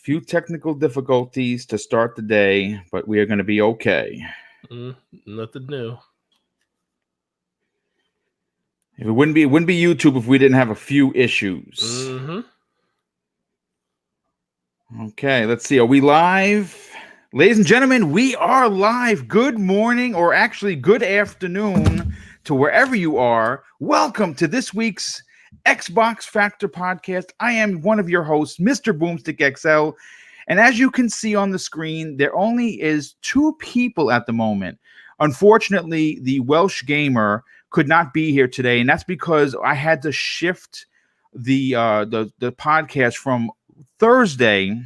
Few technical difficulties to start the day, but we are going to be okay. Nothing new. It wouldn't be YouTube if we didn't have a few issues. Okay, let's see. Are we live? Ladies and gentlemen, we are live. Good morning, or actually good afternoon to wherever you are. Welcome to this week's Xbox Factor podcast. I am one of your hosts, Mr. Boomstick XL. And as you can see on the screen, there only is two people at the moment. Unfortunately, the Welsh gamer could not be here today, and that's because I had to shift the podcast from Thursday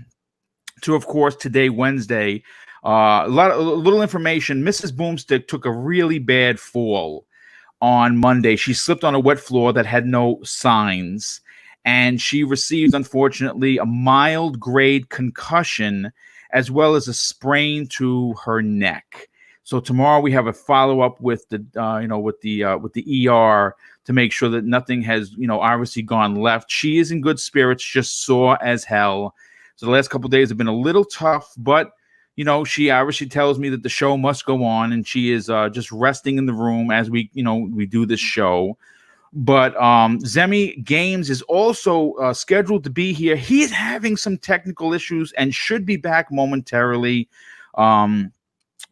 to, of course, today, Wednesday. A little information. Mrs. Boomstick took a really bad fall on Monday. She slipped on a wet floor that had no signs, and she received, unfortunately, a mild grade concussion as well as a sprain to her neck. So tomorrow we have a follow up with the ER to make sure that nothing has obviously gone left. She is in good spirits, just sore as hell. So the last couple of days have been a little tough, but she obviously tells me that the show must go on, and she is just resting in the room as we do this show. But Zemi Games is also scheduled to be here. He's having some technical issues and should be back momentarily.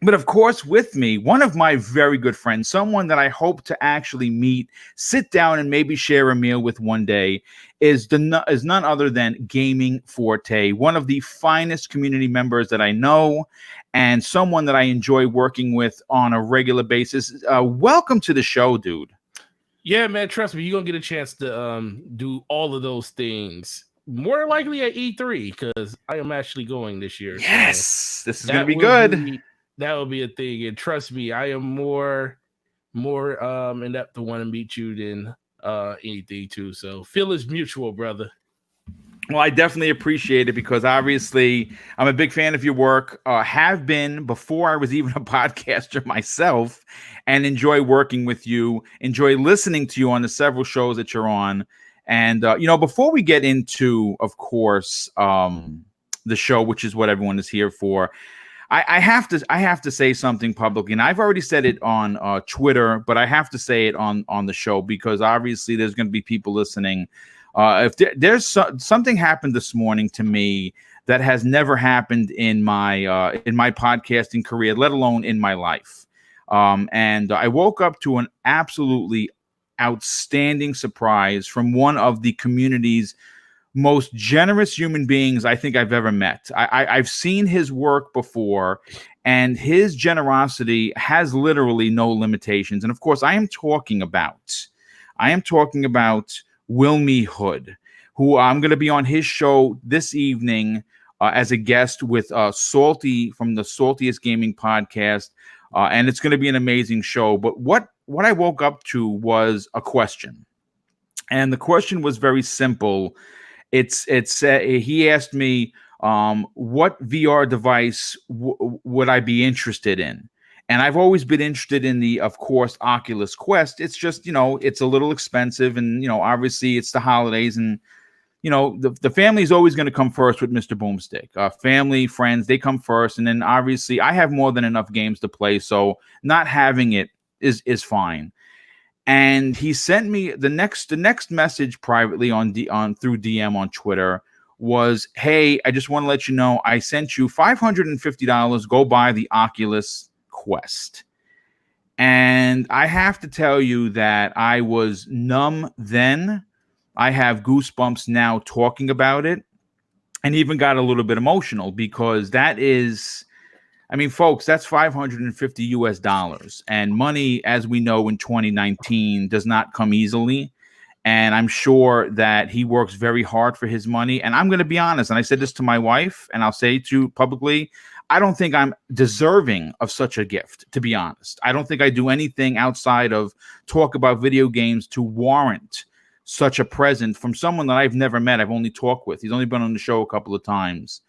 But of course, with me, one of my very good friends, someone that I hope to actually meet, sit down, and maybe share a meal with one day, is none other than Gaming Forte, one of the finest community members that I know, and someone that I enjoy working with on a regular basis. Welcome to the show, dude. Yeah, man, trust me, you're gonna get a chance to do all of those things. More likely at E3, because I am actually going this year. Yes, so this is gonna be good. That will be a thing, and trust me, I am more in depth to want to meet you than anything too. So feel is mutual, brother. Well, I definitely appreciate it because obviously I'm a big fan of your work. Have been before I was even a podcaster myself, and enjoy working with you. Enjoy listening to you on the several shows that you're on. And before we get into, of course, the show, which is what everyone is here for, I have to say something publicly, and I've already said it on Twitter, but I have to say it on the show because obviously there's going to be people listening. If there's something happened this morning to me that has never happened in my podcasting career, let alone in my life, and I woke up to an absolutely outstanding surprise from one of the community's most generous human beings I think I've ever met. I've seen his work before, and his generosity has literally no limitations. And of course, I am talking about Wilmy Hood, who I'm going to be on his show this evening as a guest with Salty from the Saltiest Gaming podcast, and it's going to be an amazing show. But what I woke up to was a question, and the question was very simple. He asked me, what VR device would I be interested in? And I've always been interested in the, of course, Oculus Quest. It's just, it's a little expensive, and, obviously it's the holidays, and, the family is always going to come first with Mr. Boomstick. Family, friends, they come first. And then obviously I have more than enough games to play. So not having it is fine. And he sent me the next message privately on through DM on Twitter was, "Hey, I just want to let you know I sent you $550. Go buy the Oculus Quest." And I have to tell you that I was numb then. I have goosebumps now talking about it, and even got a little bit emotional because that is, I mean, folks, that's $550 US, and money, as we know, in 2019 does not come easily. And I'm sure that he works very hard for his money. And I'm going to be honest, and I said this to my wife, and I'll say it to you publicly, I don't think I'm deserving of such a gift, to be honest. I don't think I do anything outside of talk about video games to warrant such a present from someone that I've never met. I've only talked with. He's only been on the show a couple of times.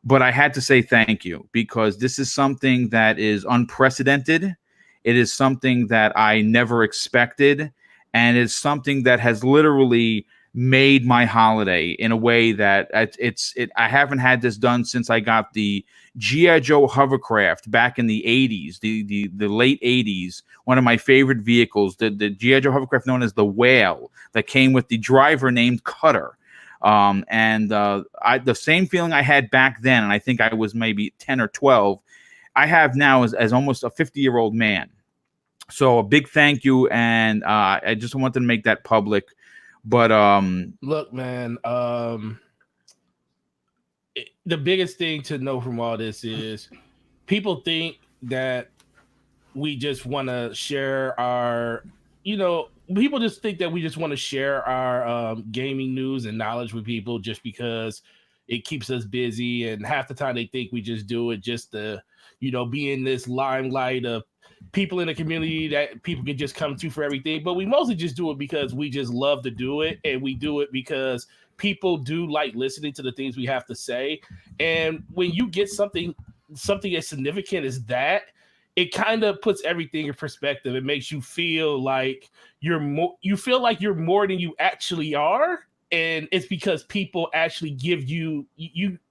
But I had to say thank you because this is something that is unprecedented. It is something that I never expected. And it's something that has literally made my holiday in a way that I haven't had this done since I got the G.I. Joe hovercraft back in the 80s, the late 80s. One of my favorite vehicles, the G.I. Joe hovercraft known as the Whale, that came with the driver named Cutter. The same feeling I had back then, and I think I was maybe 10 or 12, I have now as almost a 50-year-old man. So a big thank you, and I just wanted to make that public. But look, man, the biggest thing to know from all this is people think that we just want to share our, people just think that we just want to share our gaming news and knowledge with people just because it keeps us busy. And half the time they think we just do it just to, be in this limelight of people in the community that people can just come to for everything. But we mostly just do it because we just love to do it. And we do it because people do like listening to the things we have to say. And when you get something as significant as that, it kind of puts everything in perspective. It makes you feel like you're more than you actually are. And it's because people actually give you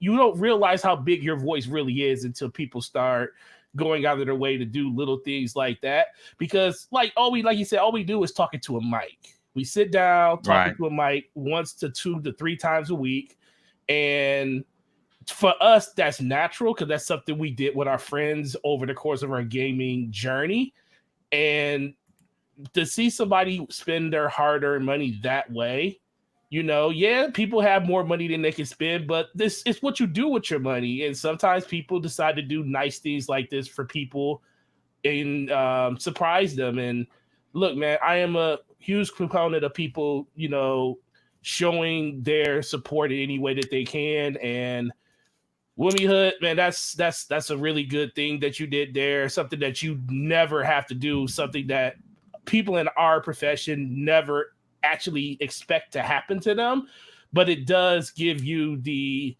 don't realize how big your voice really is until people start going out of their way to do little things like that. Because like you said, all we do is talking to a mic. We sit down, talking to a mic once to 2 to 3 times a week. And for us, that's natural because that's something we did with our friends over the course of our gaming journey. And to see somebody spend their hard-earned money that way, people have more money than they can spend, but this is what you do with your money. And sometimes people decide to do nice things like this for people and surprise them. And look, man, I am a huge component of people, showing their support in any way that they can. And Woomy Hood, man, that's a really good thing that you did there. Something that you never have to do. Something that people in our profession never actually expect to happen to them. But it does give you the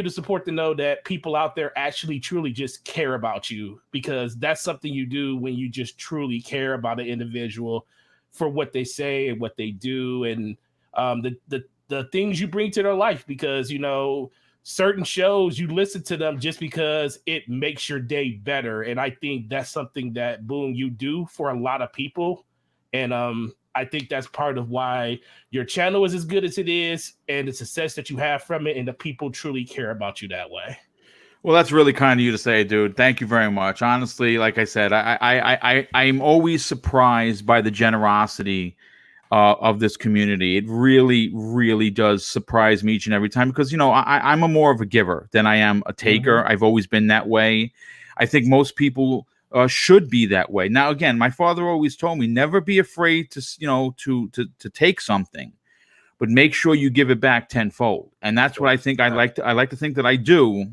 support to know that people out there actually truly just care about you, because that's something you do when you just truly care about an individual for what they say and what they do, and the things you bring to their life. Because certain shows, you listen to them just because it makes your day better. And I think that's something that, Boom, you do for a lot of people. And I think that's part of why your channel is as good as it is, and the success that you have from it, and the people truly care about you that way. Well, that's really kind of you to say, dude. Thank you very much. Honestly, like I said, I'm always surprised by the generosity of this community. It really, really does surprise me each and every time, because I'm a more of a giver than I am a taker. Mm-hmm. I've always been that way. I think most people should be that way. Now, again, my father always told me, never be afraid to take something, but make sure you give it back tenfold. And that's what I think. I like to think that I do,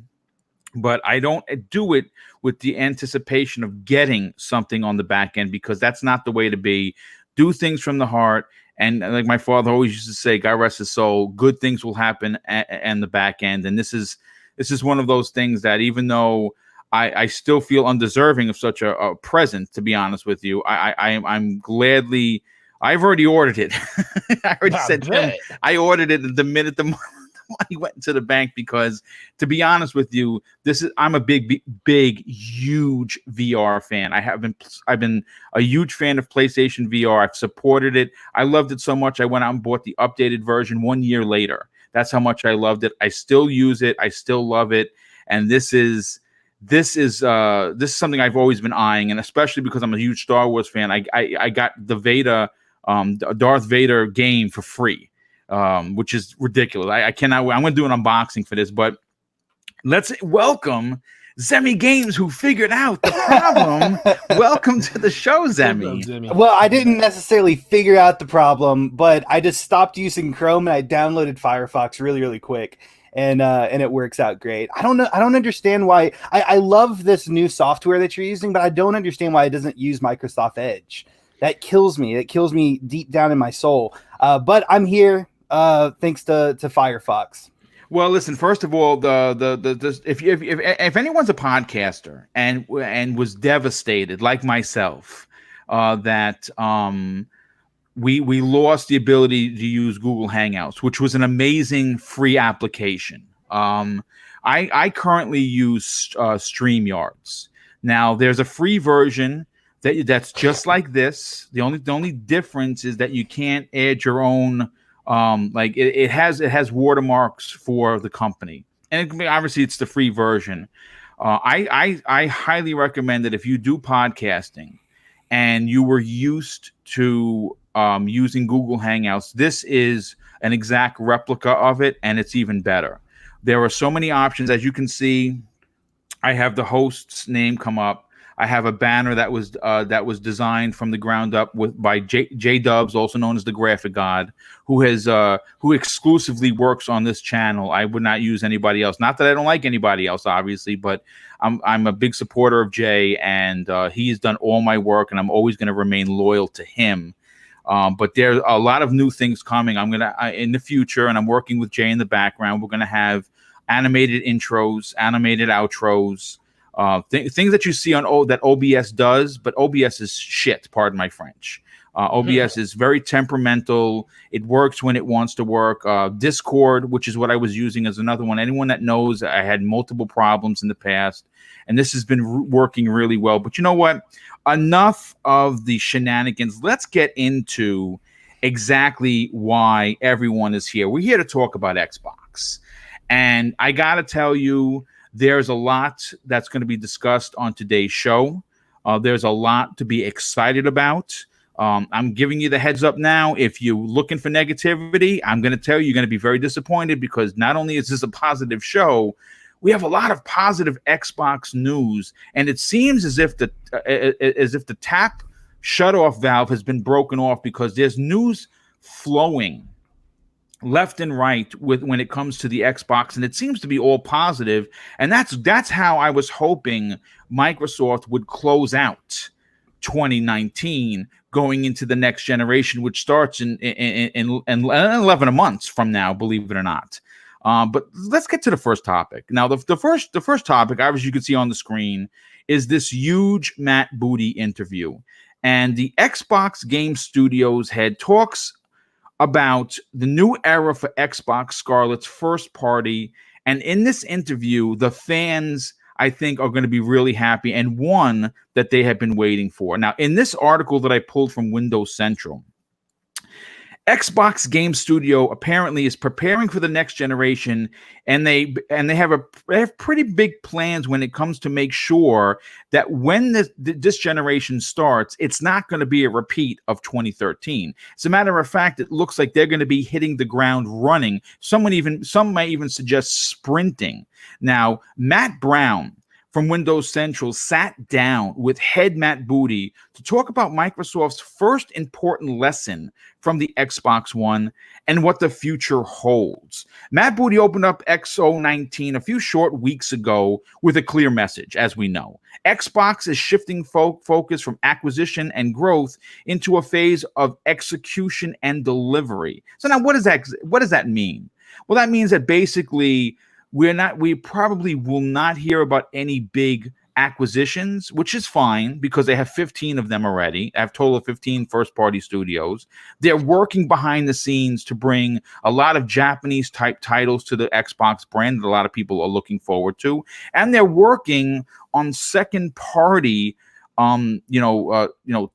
but I don't do it with the anticipation of getting something on the back end, because that's not the way to be. Do things from the heart. And like my father always used to say, God rest his soul, good things will happen and the back end. And this is one of those things that, even though I still feel undeserving of such a present, to be honest with you, I'm gladly, I've already ordered it. I already said to him, I ordered it the minute the money went into the bank, because, to be honest with you, I'm a big, huge VR fan. I've been a huge fan of PlayStation VR. I've supported it. I loved it so much I went out and bought the updated version 1 year later. That's how much I loved it. I still use it. I still love it. And this is something I've always been eyeing, and especially because I'm a huge Star Wars fan, I got the Darth Vader game for free, which is ridiculous. I cannot wait. I'm going to do an unboxing for this, but let's welcome Zemi Games, who figured out the problem. Welcome to the show, Zemi. Well, I didn't necessarily figure out the problem, but I just stopped using Chrome and I downloaded Firefox really, really quick. And it works out great. I don't understand why. I love this new software that you're using, but I don't understand why it doesn't use Microsoft Edge. That kills me. It kills me deep down in my soul. But I'm here thanks to Firefox. Well, listen. First of all, if anyone's a podcaster and was devastated like myself, that we lost the ability to use Google Hangouts, which was an amazing free application. I currently use StreamYards. Now, there's a free version that's just like this. The only difference is that you can't add your own. It has watermarks for the company, and obviously it's the free version. I highly recommend that if you do podcasting and you were used to using Google Hangouts, this is an exact replica of it, and it's even better. There are so many options. As you can see, I have the host's name come up. I have a banner that was designed from the ground up by J Dubs, also known as the Graphic God, who exclusively works on this channel. I would not use anybody else. Not that I don't like anybody else, obviously, but I'm a big supporter of Jay, and he's done all my work, and I'm always going to remain loyal to him. But there's a lot of new things coming. In the future, and I'm working with Jay in the background. We're gonna have animated intros, animated outros. Things that you see on that OBS does, but OBS is shit, pardon my French. OBS is very temperamental. It works when it wants to work. Discord, which is what I was using, as another one. Anyone that knows, I had multiple problems in the past, and this has been working really well. But you know what? Enough of the shenanigans. Let's get into exactly why everyone is here. We're here to talk about Xbox. And I got to tell you, there's a lot that's going to be discussed on today's show. There's a lot to be excited about. I'm giving you the heads up now. If you're looking for negativity, I'm going to tell you you're going to be very disappointed, because not only is this a positive show, we have a lot of positive Xbox news, and it seems as if the tap shutoff valve has been broken off, because there's news flowing left and right when it comes to the Xbox, and it seems to be all positive. And that's how I was hoping Microsoft would close out 2019 going into the next generation, which starts in 11 months from now, believe it or not. But let's get to the first topic. Now, the first topic, as you can see on the screen, is this huge Matt Booty interview. And the Xbox Game Studios head talks about the new era for Xbox Scarlett's first party. And in this interview, the fans, I think, are going to be really happy, and one that they have been waiting for. Now, in this article that I pulled from Windows Central, Xbox Game Studio apparently is preparing for the next generation, and they have pretty big plans when it comes to make sure that when this generation starts, it's not going to be a repeat of 2013. As a matter of fact, it looks like they're going to be hitting the ground running. Some might even suggest sprinting. Now, Matt Brown from Windows Central sat down with head Matt Booty to talk about Microsoft's first important lesson from the Xbox One and what the future holds. Matt Booty opened up XO19 a few short weeks ago with a clear message, as we know. Xbox is shifting focus from acquisition and growth into a phase of execution and delivery. So now what does that mean? Well, that means that basically we probably will not hear about any big acquisitions, which is fine, because they have 15 of them already. They have a total of 15 first-party studios. They're working behind the scenes to bring a lot of Japanese-type titles to the Xbox brand that a lot of people are looking forward to. And they're working on second-party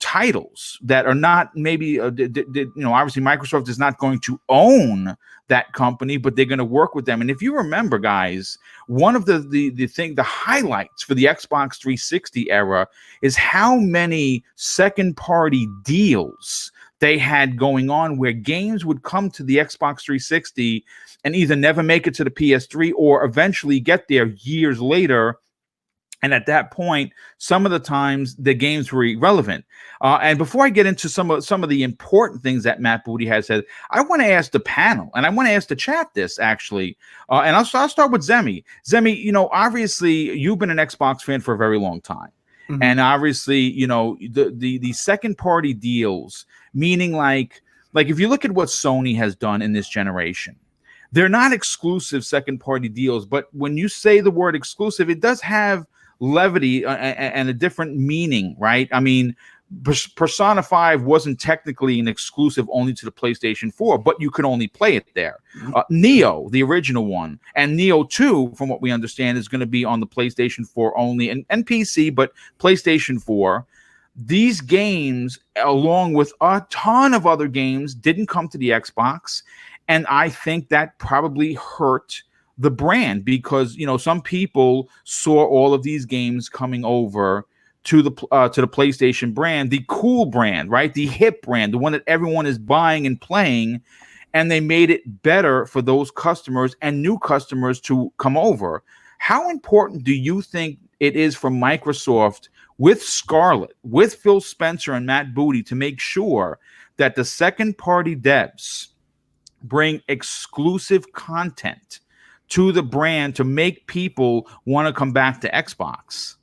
titles that are not maybe, obviously Microsoft is not going to own that company, but they're going to work with them. And if you remember, guys, one of the highlights for the Xbox 360 era is how many second party deals they had going on, where games would come to the Xbox 360 and either never make it to the PS3 or eventually get there years later. And at that point, some of the times the games were irrelevant. And before I get into some of the important things that Matt Booty has said, I want to ask the panel, and I want to ask the chat this actually. And I'll start with Zemi. Zemi, obviously you've been an Xbox fan for a very long time. Mm-hmm. And obviously, the second party deals, meaning like if you look at what Sony has done in this generation, they're not exclusive second party deals, but when you say the word exclusive, it does have levity and a different meaning, right? I mean, Persona 5 wasn't technically an exclusive only to the PlayStation 4, but you could only play it there. Neo, the original one, and Neo 2, from what we understand, is going to be on the PlayStation 4 only and PC, but PlayStation 4. These games, along with a ton of other games, didn't come to the Xbox, and I think that probably hurt the brand because, you know, some people saw all of these games coming over to the PlayStation brand, the cool brand, right? The hip brand, the one that everyone is buying and playing, and they made it better for those customers and new customers to come over. How important do you think it is for Microsoft with Scarlett, with Phil Spencer and Matt Booty to make sure that the second-party devs bring exclusive content to the brand to make people want to come back to Xbox?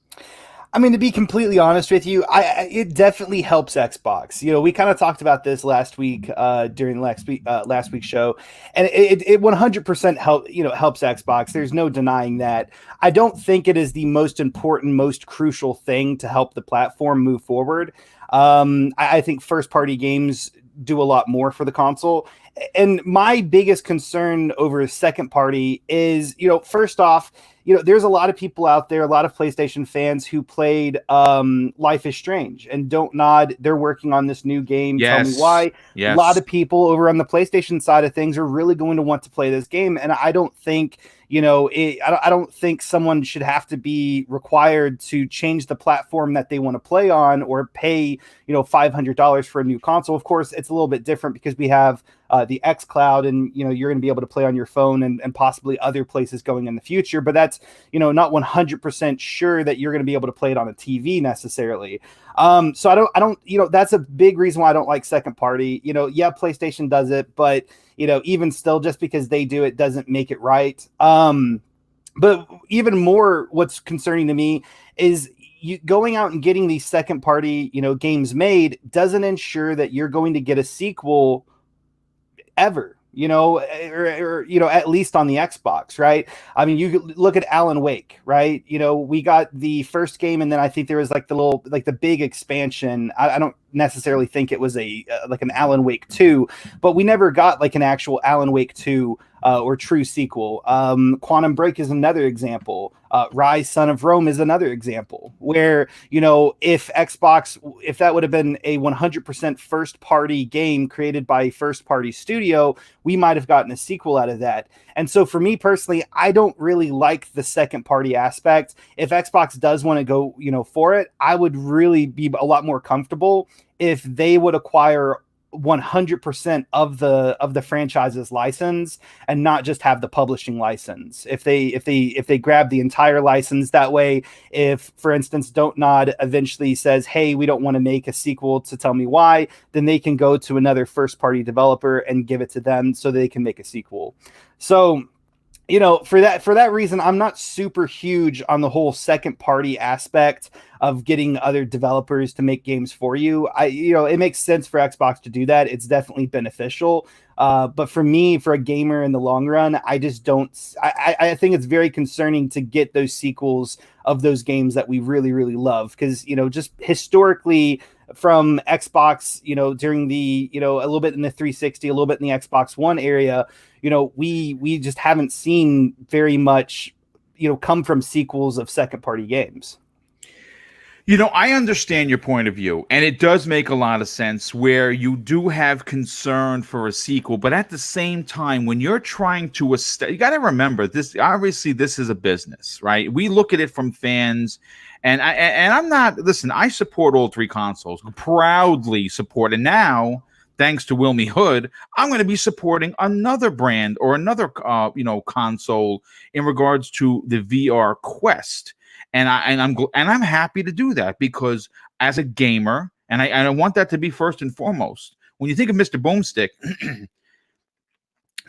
I mean, to be completely honest with you, it definitely helps Xbox. You know, we kind of talked about this last week during last week's show, and it 100% helps Xbox. There's no denying that. I don't think it is the most important, most crucial thing to help the platform move forward. I think first-party games do a lot more for the console. And my biggest concern over second party is, you know, first off, you know, there's a lot of people out there, a lot of PlayStation fans who played Life is Strange and don't nod. They're working on this new game. Yes. Tell me why. Yes. A lot of people over on the PlayStation side of things are really going to want to play this game. And I don't think, you know, I don't think someone should have to be required to change the platform that they want to play on or pay, you know, $500 for a new console. Of course, it's a little bit different because we have the xCloud, and, you know, you're going to be able to play on your phone and possibly other places going in the future. But that's, you know, not 100% sure that you're going to be able to play it on a TV necessarily. So I don't, you know, that's a big reason why I don't like second party. You know, yeah, PlayStation does it, but, you know, even still, just because they do it doesn't make it right. But even more, what's concerning to me is you going out and getting these second party, you know, games made doesn't ensure that you're going to get a sequel ever, you know, or you know, at least on the Xbox, right? I mean, you look at Alan Wake, right? You know, we got the first game, and then I think there was like the big expansion. I don't necessarily think it was like an Alan Wake 2, but we never got like an actual Alan Wake 2 or true sequel. Quantum Break is another example. Rise, Son of Rome is another example where, you know, if that would have been a 100% first party game created by a first party studio, we might have gotten a sequel out of that. And so for me personally, I don't really like the second party aspect. If Xbox does want to go, you know, for it, I would really be a lot more comfortable if they would acquire 100% of the franchise's license and not just have the publishing license. If they grab the entire license, that way, if, for instance, Don't Nod eventually says, hey, we don't want to make a sequel to Tell Me Why, then they can go to another first party developer and give it to them so they can make a sequel. So, you know, for that reason, I'm not super huge on the whole second party aspect of getting other developers to make games for you. You know, it makes sense for Xbox to do that. It's definitely beneficial. But for me, for a gamer in the long run, I just don't. I think it's very concerning to get those sequels of those games that we really, really love. Because, you know, just historically from Xbox, you know, during the, you know, a little bit in the 360, a little bit in the Xbox One area, you know, we just haven't seen very much, you know, come from sequels of second party games. You know, I understand your point of view, and it does make a lot of sense where you do have concern for a sequel, but at the same time, when you're trying to you got to remember this. Obviously, this is a business, right? We look at it from fans, and I'm not. Listen, I support all three consoles, proudly support, and now, thanks to Wilmy Hood, I'm going to be supporting another brand or another, you know, console in regards to the VR Quest. And I'm happy to do that because as a gamer, and I want that to be first and foremost. When you think of Mr. Boomstick,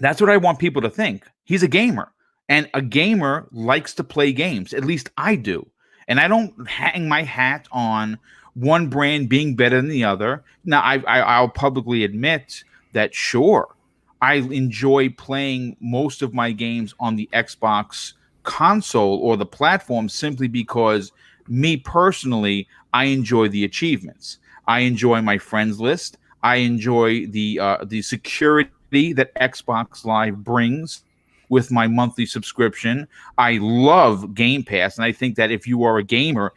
that's what I want people to think. He's a gamer, and a gamer likes to play games. At least I do, and I don't hang my hat on one brand being better than the other. Now, I'll publicly admit that sure, I enjoy playing most of my games on the Xbox console or the platform simply because me personally, I enjoy the achievements. I enjoy my friends list. I enjoy the security that Xbox Live brings with my monthly subscription. I love Game Pass, and I think that if you are a gamer,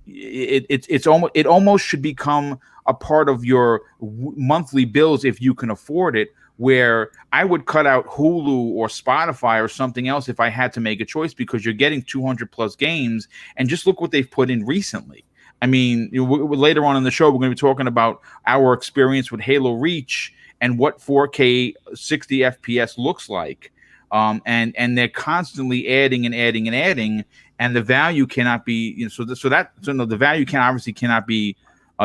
it almost should become a part of your monthly bills if you can afford it. Where I would cut out Hulu or Spotify or something else if I had to make a choice, because you're getting 200 plus games, and just look what they've put in recently. I mean, later on in the show, we're going to be talking about our experience with Halo Reach and what 4K 60 FPS looks like. And they're constantly adding and adding and adding, and the value cannot be, the value cannot be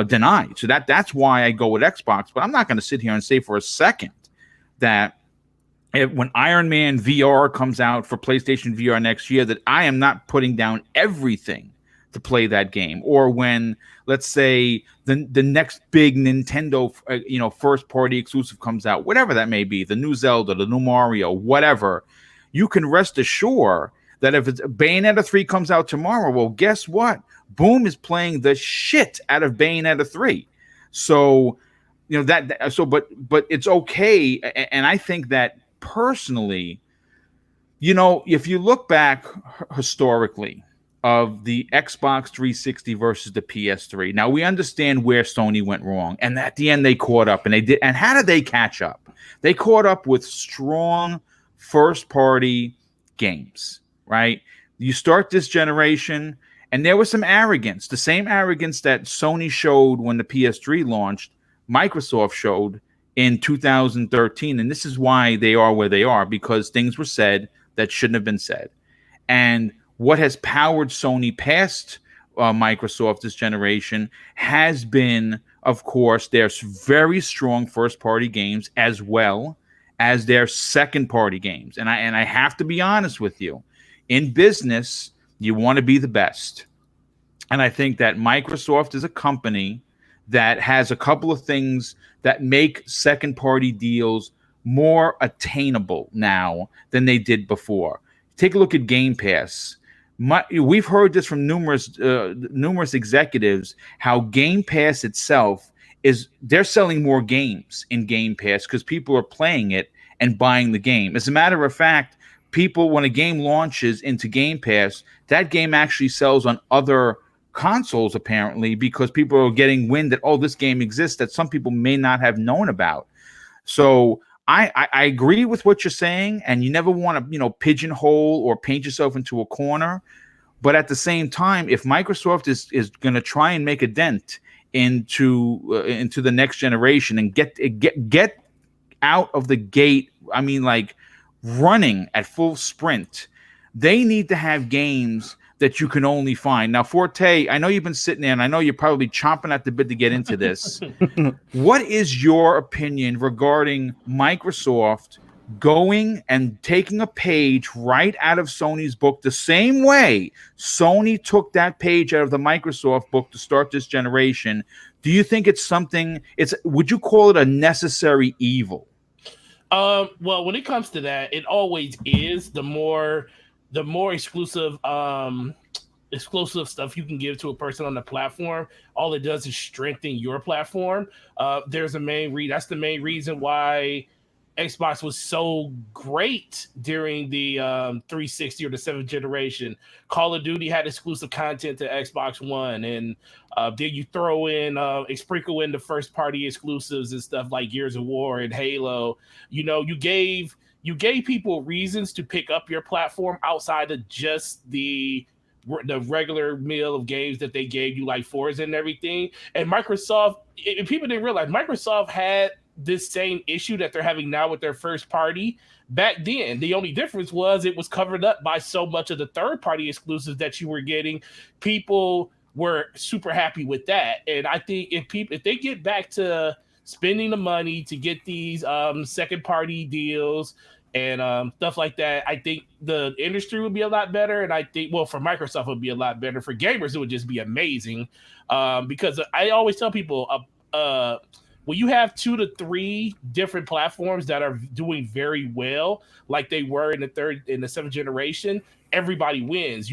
denied. So that's why I go with Xbox. But I'm not going to sit here and say for a second that when Iron Man VR comes out for PlayStation VR next year, that I am not putting down everything to play that game. Or when, let's say, the next big Nintendo first party exclusive comes out, whatever that may be, the new Zelda, the new Mario, whatever, you can rest assured that if it's Bayonetta 3 comes out tomorrow, well, guess what? Boom is playing the shit out of Bayonetta 3. So but it's okay. And I think that personally, if you look back historically of the Xbox 360 versus the PS3, now we understand where Sony went wrong, and at the end they caught up, and they did. And how did they catch up? They caught up with strong first party games, right? You start this generation, and there was some arrogance, the same arrogance that Sony showed when the PS3 launched, Microsoft showed in 2013. And this is why they are where they are, because things were said that shouldn't have been said. And what has powered Sony past Microsoft this generation has been, of course, their very strong first-party games as well as their second-party games. And I have to be honest with you. In business, you want to be the best. And I think that Microsoft is a company that has a couple of things that make second-party deals more attainable now than they did before. Take a look at Game Pass. We've heard this from numerous executives, how Game Pass itself they're selling more games in Game Pass because people are playing it and buying the game. As a matter of fact, when a game launches into Game Pass, that game actually sells on other consoles apparently, because people are getting wind that, oh, this game exists that some people may not have known about. So I agree with what you're saying, and you never want to pigeonhole or paint yourself into a corner. But at the same time, if Microsoft is going to try and make a dent into the next generation and get out of the gate, I mean, like running at full sprint, they need to have games that you can only find. Now, Forte, I know you've been sitting there, and I know you're probably chomping at the bit to get into this. What is your opinion regarding Microsoft going and taking a page right out of Sony's book, the same way Sony took that page out of the Microsoft book to start this generation? Do you think would you call it a necessary evil? Well, when it comes to that, it always is. The more exclusive stuff you can give to a person on the platform, all it does is strengthen your platform. That's the main reason why Xbox was so great during the 360 or the 7th generation. Call of Duty had exclusive content to Xbox One, and then you throw in sprinkle in the first party exclusives and stuff like Gears of War and Halo. You gave people reasons to pick up your platform outside of just the regular meal of games that they gave you, like Forza and everything. And Microsoft, people didn't realize Microsoft had this same issue that they're having now with their first party back then. The only difference was it was covered up by so much of the third party exclusives that you were getting. People were super happy with that. And I think if they get back to spending the money to get these second party deals and stuff like that, I think the industry would be a lot better. And I think, well, for Microsoft, it would be a lot better. For gamers, it would just be amazing. Because I always tell people, when you have 2 to 3 different platforms that are doing very well, like they were in the 7th generation, everybody wins.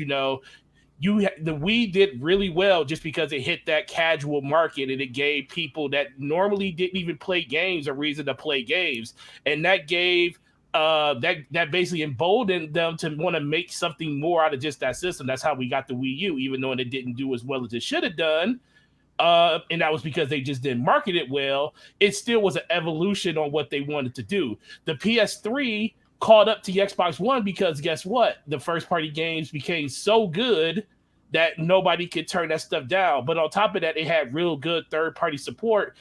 the Wii did really well just because it hit that casual market and it gave people that normally didn't even play games a reason to play games, and that gave that basically emboldened them to want to make something more out of just that system. That's how we got the Wii U, even though it didn't do as well as it should have done. And that was because they just didn't market it well. It still was an evolution on what they wanted to do. The PS3 caught up to the Xbox One because guess what? The first party games became so good that nobody could turn that stuff down. But on top of that, it had real good third party support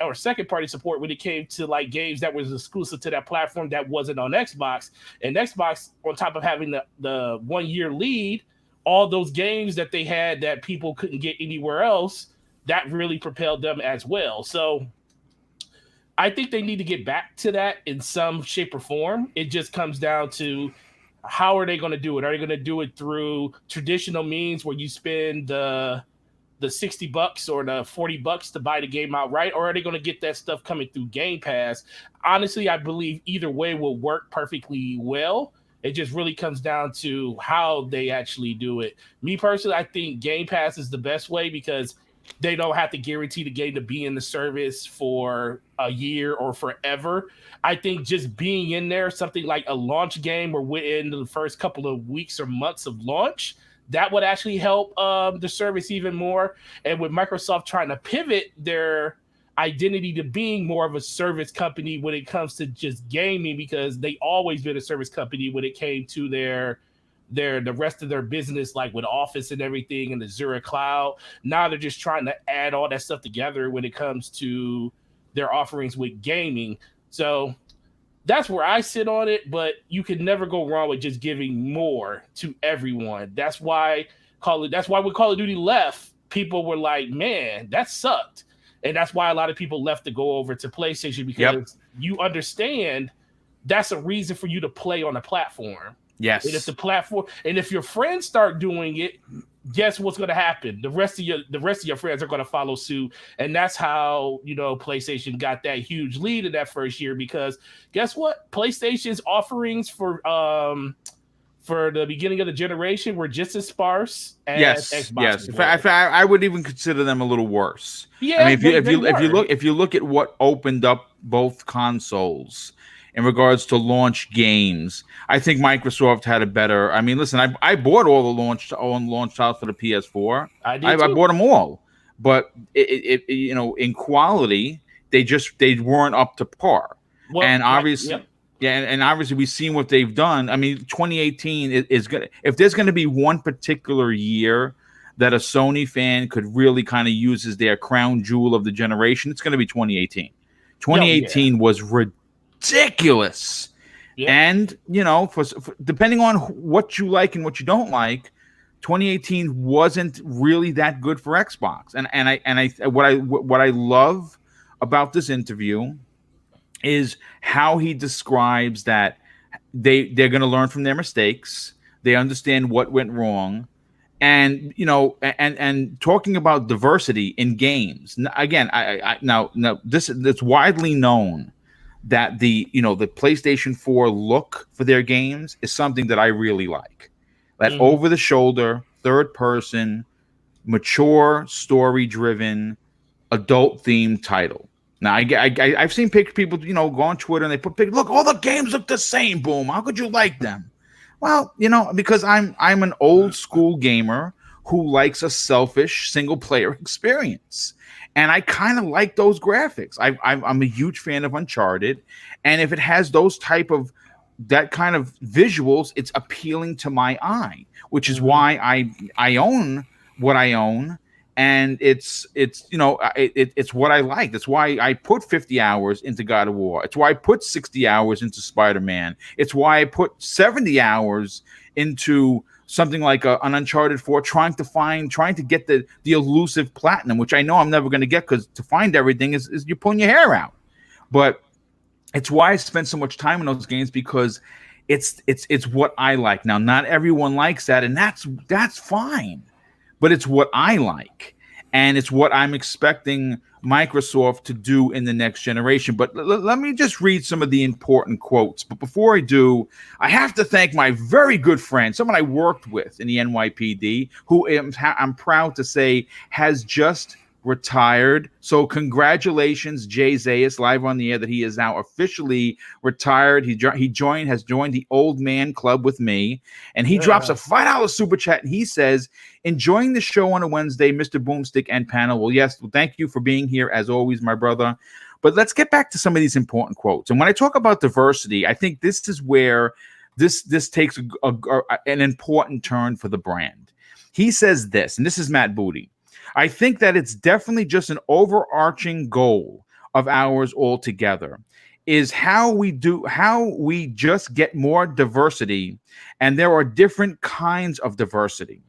or second party support when it came to like games that was exclusive to that platform that wasn't on Xbox. And Xbox, on top of having the 1 year lead, all those games that they had that people couldn't get anywhere else, that really propelled them as well. So I think they need to get back to that in some shape or form. It just comes down to how are they going to do it? Are they going to do it through traditional means where you spend the $60 or the $40 to buy the game outright, or are they going to get that stuff coming through Game Pass? Honestly, I believe either way will work perfectly well. It just really comes down to how they actually do it. Me personally, I think Game Pass is the best way because they don't have to guarantee the game to be in the service for a year or forever. I think just being in there, something like a launch game or within the first couple of weeks or months of launch, that would actually help the service even more. And with Microsoft trying to pivot their identity to being more of a service company when it comes to just gaming, because they always been a service company when it came to the rest of their business, like with Office and everything and the Azure cloud. Now they're just trying to add all that stuff together when it comes to their offerings with gaming. So that's where I sit on it, but you can never go wrong with just giving more to everyone. That's why when Call of Duty left, people were like, man, that sucked. And that's why a lot of people left to go over to PlayStation, because you understand that's a reason for you to play on a platform. Yes. And if your friends start doing it, guess what's going to happen? The rest of your friends are going to follow suit, and that's how PlayStation got that huge lead in that first year. Because guess what? PlayStation's offerings for the beginning of the generation were just as sparse as Xbox. Yes. In fact, I would even consider them a little worse. Yeah. I mean, if you look at what opened up both consoles in regards to launch games, I think Microsoft had a better. I mean, listen, I bought all the launch titles for the PS4. I bought them all, but in quality, they weren't up to par. Well, and obviously, and obviously we've seen what they've done. I mean, 2018 is gonna. If there's going to be one particular year that a Sony fan could really kind of use as their crown jewel of the generation, it's going to be 2018. 2018 was ridiculous. And for depending on what you like and what you don't like, 2018 wasn't really that good for Xbox. What I love about this interview is how he describes that they're going to learn from their mistakes. They understand what went wrong. And and talking about diversity in games. Again, it's widely known that the PlayStation 4 look for their games is something that I really like. That over the shoulder, third person, mature, story driven, adult themed title. Now I've seen people go on Twitter and they put look, all the games look the same. Boom, how could you like them? Well, because I'm an old school gamer who likes a selfish single player experience. And I kind of like those graphics. I'm a huge fan of Uncharted, and if it has that kind of visuals, it's appealing to my eye, which is why I own what I own, and it's what I like. That's why I put 50 hours into God of War. It's why I put 60 hours into Spider-Man. It's why I put 70 hours into something like an Uncharted 4, trying to get the elusive platinum, which I know I'm never going to get, because to find everything is you're pulling your hair out. But it's why I spend so much time in those games, because it's what I like. Now, not everyone likes that, and that's fine, but it's what I like, and it's what I'm expecting Microsoft to do in the next generation. But let me just read some of the important quotes. But before I do, I have to thank my very good friend, someone I worked with in the NYPD, who I'm proud to say has just retired. So congratulations, Jay Zayas, live on the air, that he is now officially retired. He has joined the old man club with me, and he drops a $5 super chat, and he says, enjoying the show on a Wednesday, Mr. Boomstick and panel. Well, yes, thank you for being here as always, my brother. But let's get back to some of these important quotes. And when I talk about diversity, I think this is where this takes an important turn for the brand. He says this, and this is Matt Booty. I think that it's definitely just an overarching goal of ours altogether, is how we just get more diversity. And there are different kinds of diversity.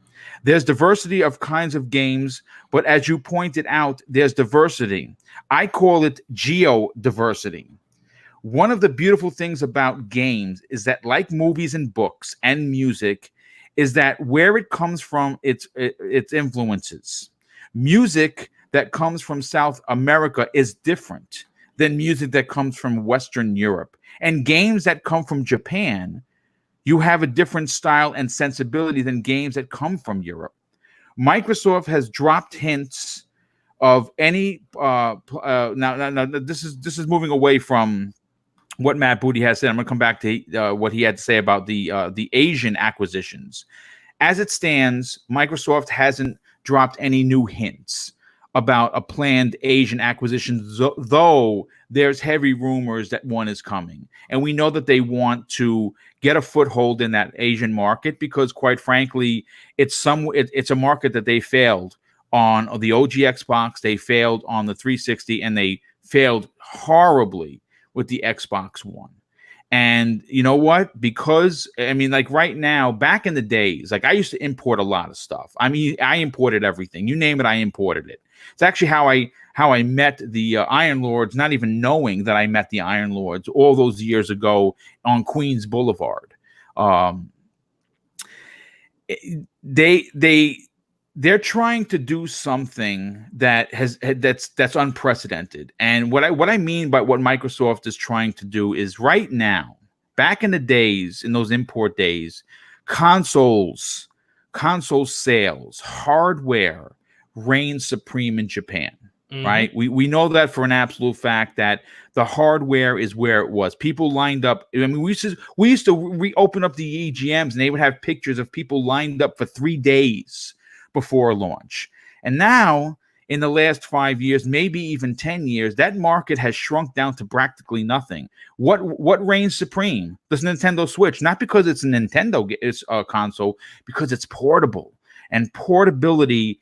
There's diversity of kinds of games, but as you pointed out, there's diversity. I call it geodiversity. One of the beautiful things about games is that, like movies and books and music, is that where it comes from, its influences. Music that comes from South America is different than music that comes from Western Europe. And games that come from Japan, you have a different style and sensibility than games that come from Europe. Microsoft has dropped hints of any now this is moving away from what Matt Booty has said. I'm going to come back to what he had to say about the Asian acquisitions. As it stands, Microsoft hasn't dropped any new hints about a planned Asian acquisition, though there's heavy rumors that one is coming. And we know that they want to get a foothold in that Asian market because, quite frankly, it's a market that they failed on the OG Xbox, they failed on the 360, and they failed horribly with the Xbox One. And you know what? Because, I mean, like right now, back in the days, like I used to import a lot of stuff. I mean, I imported everything. You name it, I imported it. It's actually how I met the Iron Lords, not even knowing that I met the Iron Lords all those years ago on Queens Boulevard. They're trying to do something that's unprecedented. And what I mean by what Microsoft is trying to do is, right now, back in the days, in those import days, console sales, hardware reigned supreme in Japan. Mm-hmm. Right? We know that for an absolute fact, that the hardware is where it was. People lined up. I mean, we used to reopen up the EGMs, and they would have pictures of people lined up for 3 days before launch. And now, in the last 5 years, maybe even 10 years, that market has shrunk down to practically nothing. What reigns supreme? This Nintendo Switch, not because it's a Nintendo console, because it's portable. And portability,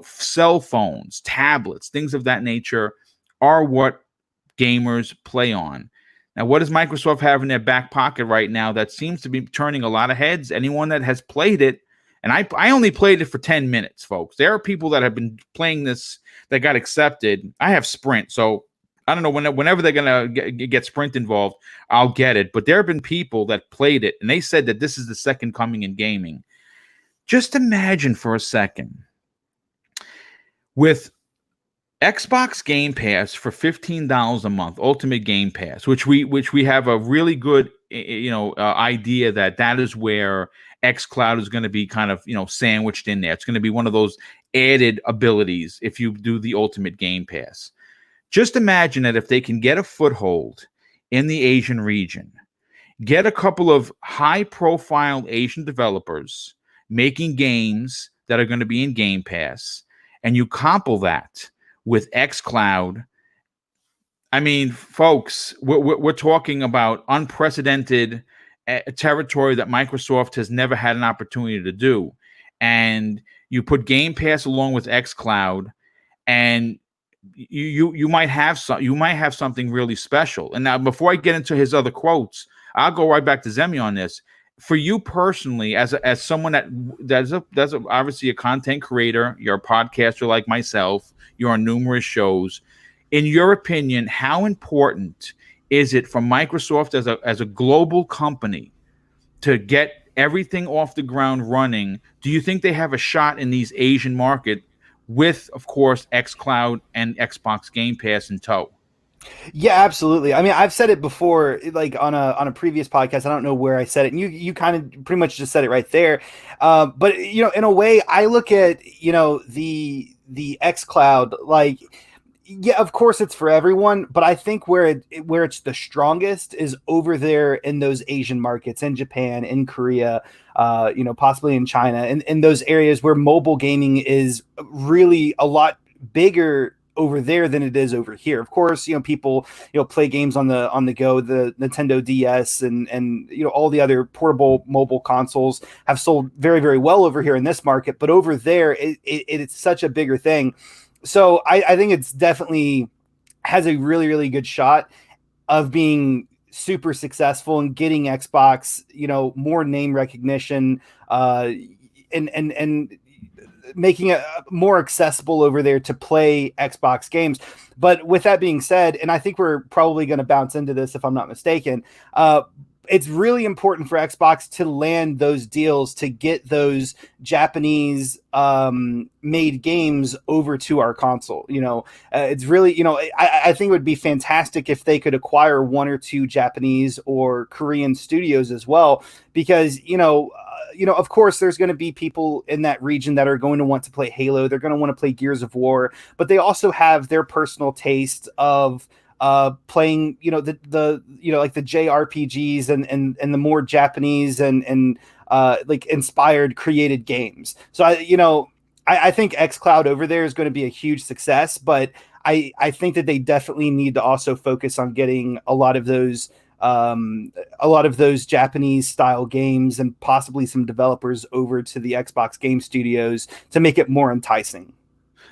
cell phones, tablets, things of that nature are what gamers play on. Now, what does Microsoft have in their back pocket right now that seems to be turning a lot of heads? Anyone that has played it, and I only played it for 10 minutes, folks. There are people that have been playing this that got accepted. I have Sprint, so I don't know, whenever they're going to get Sprint involved, I'll get it. But there have been people that played it, and they said that this is the second coming in gaming. Just imagine for a second, with Xbox Game Pass for $15 a month, Ultimate Game Pass, which we have a really good idea that is where xCloud is going to be kind of sandwiched in there. It's going to be one of those added abilities if you do the Ultimate Game Pass. Just imagine that if they can get a foothold in the Asian region, get a couple of high-profile Asian developers making games that are going to be in Game Pass, and you couple that with xCloud. I mean, folks, we're talking about unprecedented territory that Microsoft has never had an opportunity to do. And you put Game Pass along with xCloud, and you might have something really special. And now, before I get into his other quotes, I'll go right back to Zemi on this. For you personally, as someone that's obviously a content creator, you're a podcaster like myself, you're on numerous shows. In your opinion, how important is it for Microsoft as a global company to get everything off the ground running? Do you think they have a shot in these Asian market with, of course, xCloud and Xbox Game Pass in tow. Yeah, absolutely. I mean, I've said it before, like on a previous podcast. I don't know where I said it, and you kind of pretty much just said it right there. But in a way, I look at the xCloud like. Yeah, of course it's for everyone, but I think where it's the strongest is over there in those Asian markets, in Japan, in Korea, possibly in China, and in those areas where mobile gaming is really a lot bigger over there than it is over here. Of course, people play games on the go. The Nintendo DS and all the other portable mobile consoles have sold very, very well over here in this market, but over there it's such a bigger thing. So I think it's definitely has a really, really good shot of being super successful and getting Xbox, more name recognition, and making it more accessible over there to play Xbox games. But with that being said, and I think we're probably going to bounce into this if I'm not mistaken, it's really important for Xbox to land those deals to get those Japanese made games over to our console. It's really, I think it would be fantastic if they could acquire one or two Japanese or Korean studios as well, because, of course, there's going to be people in that region that are going to want to play Halo. They're going to want to play Gears of War, but they also have their personal taste of playing, the like the JRPGs and the more Japanese and like inspired created games. So I think xCloud over there is going to be a huge success, but I think that they definitely need to also focus on getting a lot of those Japanese style games and possibly some developers over to the Xbox game studios to make it more enticing.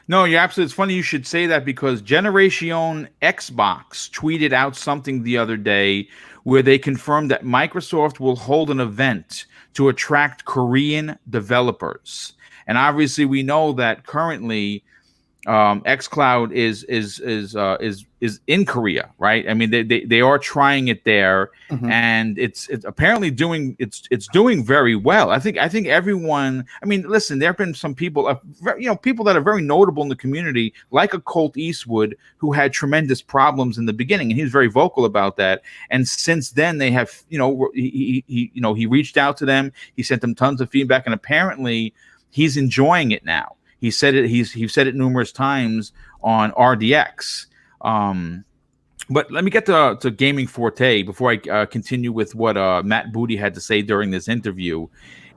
No, you're absolutely. It's funny you should say that, because Generation Xbox tweeted out something the other day where they confirmed that Microsoft will hold an event to attract Korean developers. And obviously, we know that currently xCloud is in Korea, right? I mean, they are trying it there, and it's apparently doing very well. I think everyone. I mean, listen, there have been some people, people that are very notable in the community, like a Colt Eastwood, who had tremendous problems in the beginning, and he was very vocal about that. And since then, they have, he reached out to them, he sent them tons of feedback, and apparently he's enjoying it now. He said it. He's said it numerous times on RDX. But let me get to Gaming Forte before I continue with what Matt Booty had to say during this interview.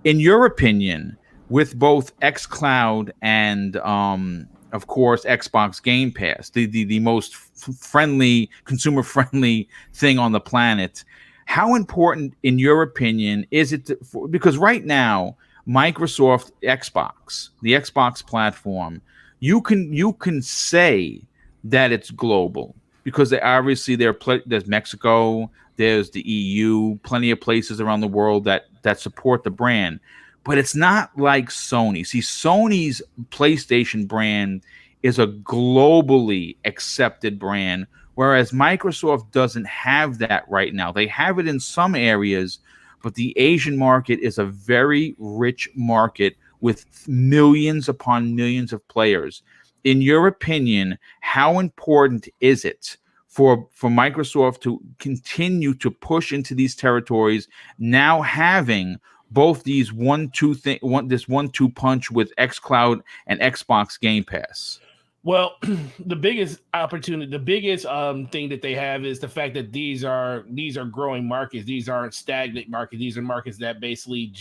In your opinion, with both xCloud and of course Xbox Game Pass, the most friendly, consumer friendly thing on the planet, how important, in your opinion, is it because right now, Microsoft Xbox, the Xbox platform, you can say that it's global because obviously there's Mexico, there's the EU, plenty of places around the world that support the brand, but it's not like Sony. See, Sony's PlayStation brand is a globally accepted brand, whereas Microsoft doesn't have that right now. They have it in some areas, but the Asian market is a very rich market with millions upon millions of players. In your opinion, how important is it for Microsoft to continue to push into these territories, now having both these this 1-2 punch with xCloud and Xbox Game Pass? Well, the biggest opportunity, the biggest thing that they have is the fact that these are growing markets. These aren't stagnant markets. These are markets that basically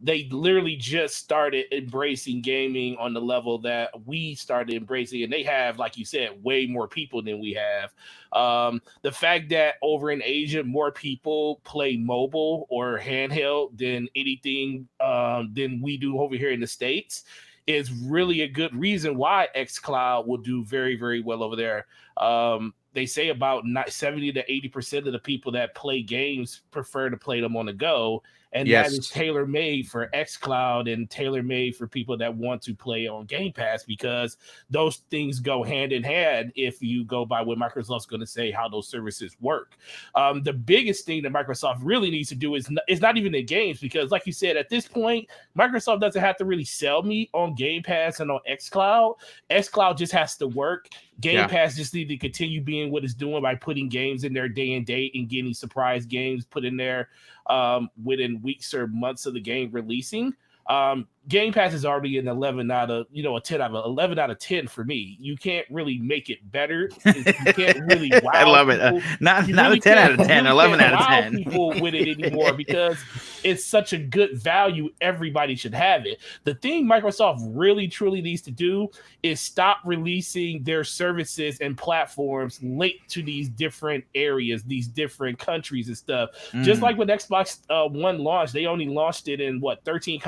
they literally just started embracing gaming on the level that we started embracing. And they have, like you said, way more people than we have. The fact that over in Asia, more people play mobile or handheld than anything than we do over here in the States is really a good reason why xCloud will do very, very well over there. they say about 70 to 80% of the people that play games prefer to play them on the go. And that is tailor-made for xCloud and tailor-made for people that want to play on Game Pass, because those things go hand in hand if you go by what Microsoft's going to say how those services work. The biggest thing that Microsoft really needs to do is not even the games, because like you said, at this point, Microsoft doesn't have to really sell me on Game Pass and on xCloud. xCloud just has to work. Game Pass just need to continue being what it's doing by putting games in there day and date and getting surprise games put in there within weeks or months of the game releasing. Game Pass is already an 11 out of, a 10 out of 11 out of 10 for me. You can't really make it better. You can't really wow I love people. it. Not a 10 out of 10, 11 out of 10. People with it anymore because it's such a good value. Everybody should have it. The thing Microsoft really truly needs to do is stop releasing their services and platforms linked to these different areas, these different countries and stuff. Just like when Xbox One launched, they only launched it in 13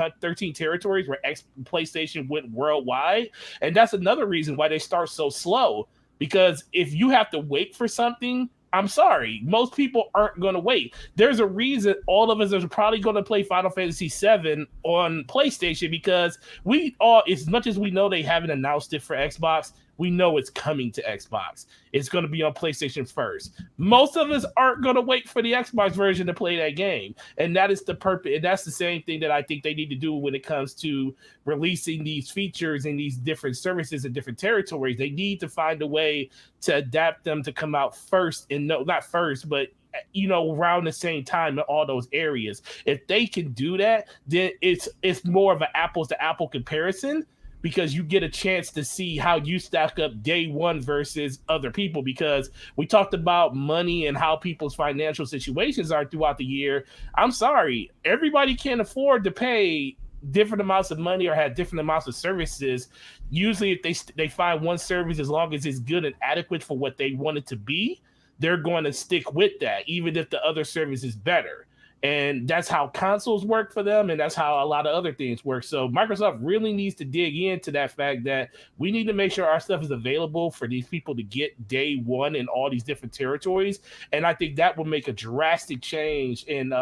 territories, where PlayStation went worldwide. And that's another reason why they start so slow, because if you have to wait for something, I'm sorry, most people aren't going to wait. There's a reason all of us are probably going to play Final Fantasy VII on PlayStation, because we all, as much as we know they haven't announced it for Xbox, we know it's coming to Xbox. It's going to be on PlayStation first. Most of us aren't going to wait for the Xbox version to play that game. And that is the purpose. And that's the same thing that I think they need to do when it comes to releasing these features in these different services in different territories. They need to find a way to adapt them to come out first, and not first, but around the same time in all those areas. If they can do that, then it's more of an apples to apple comparison, because you get a chance to see how you stack up day one versus other people. Because we talked about money and how people's financial situations are throughout the year. I'm sorry, everybody can't afford to pay different amounts of money or have different amounts of services. Usually if they find one service, as long as it's good and adequate for what they want it to be, they're going to stick with that, even if the other service is better. And that's how consoles work for them, and that's how a lot of other things work. So Microsoft really needs to dig into that fact that we need to make sure our stuff is available for these people to get day one in all these different territories. And I think that will make a drastic change in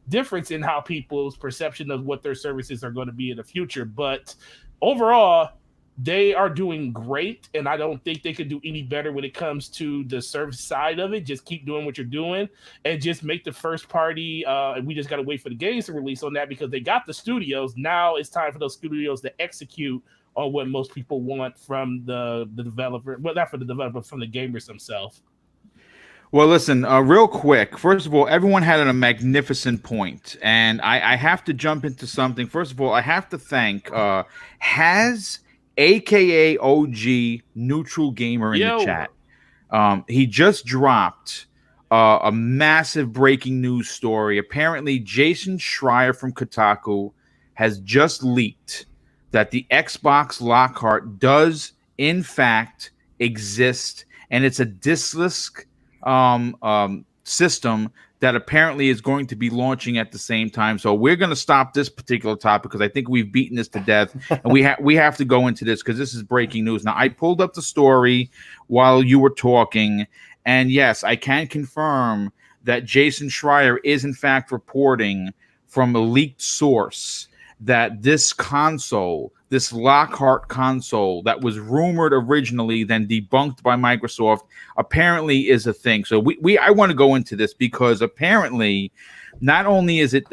difference in how people's perception of what their services are going to be in the future. But overall, they are doing great, and I don't think they could do any better when it comes to the service side of it. Just keep doing what you're doing and just make the first party. And we just got to wait for the games to release on that, because they got the studios. Now it's time for those studios to execute on what most people want from the developer. Well, not from the developer, from the gamers themselves. Well, listen, real quick. First of all, everyone had a magnificent point, and I have to jump into something. First of all, I have to thank Has, aka OG Neutral Gamer in the chat. He just dropped a massive breaking news story. Apparently, Jason Schreier from Kotaku has just leaked that the Xbox Lockhart does, in fact, exist, and it's a diskless system that apparently is going to be launching at the same time. So we're going to stop this particular topic because I think we've beaten this to death, and we have to go into this because this is breaking news. Now, I pulled up the story while you were talking, and yes, I can confirm that Jason Schreier is in fact reporting from a leaked source that this console, this Lockhart console that was rumored originally, then debunked by Microsoft, apparently is a thing. So I want to go into this because apparently, not only is it's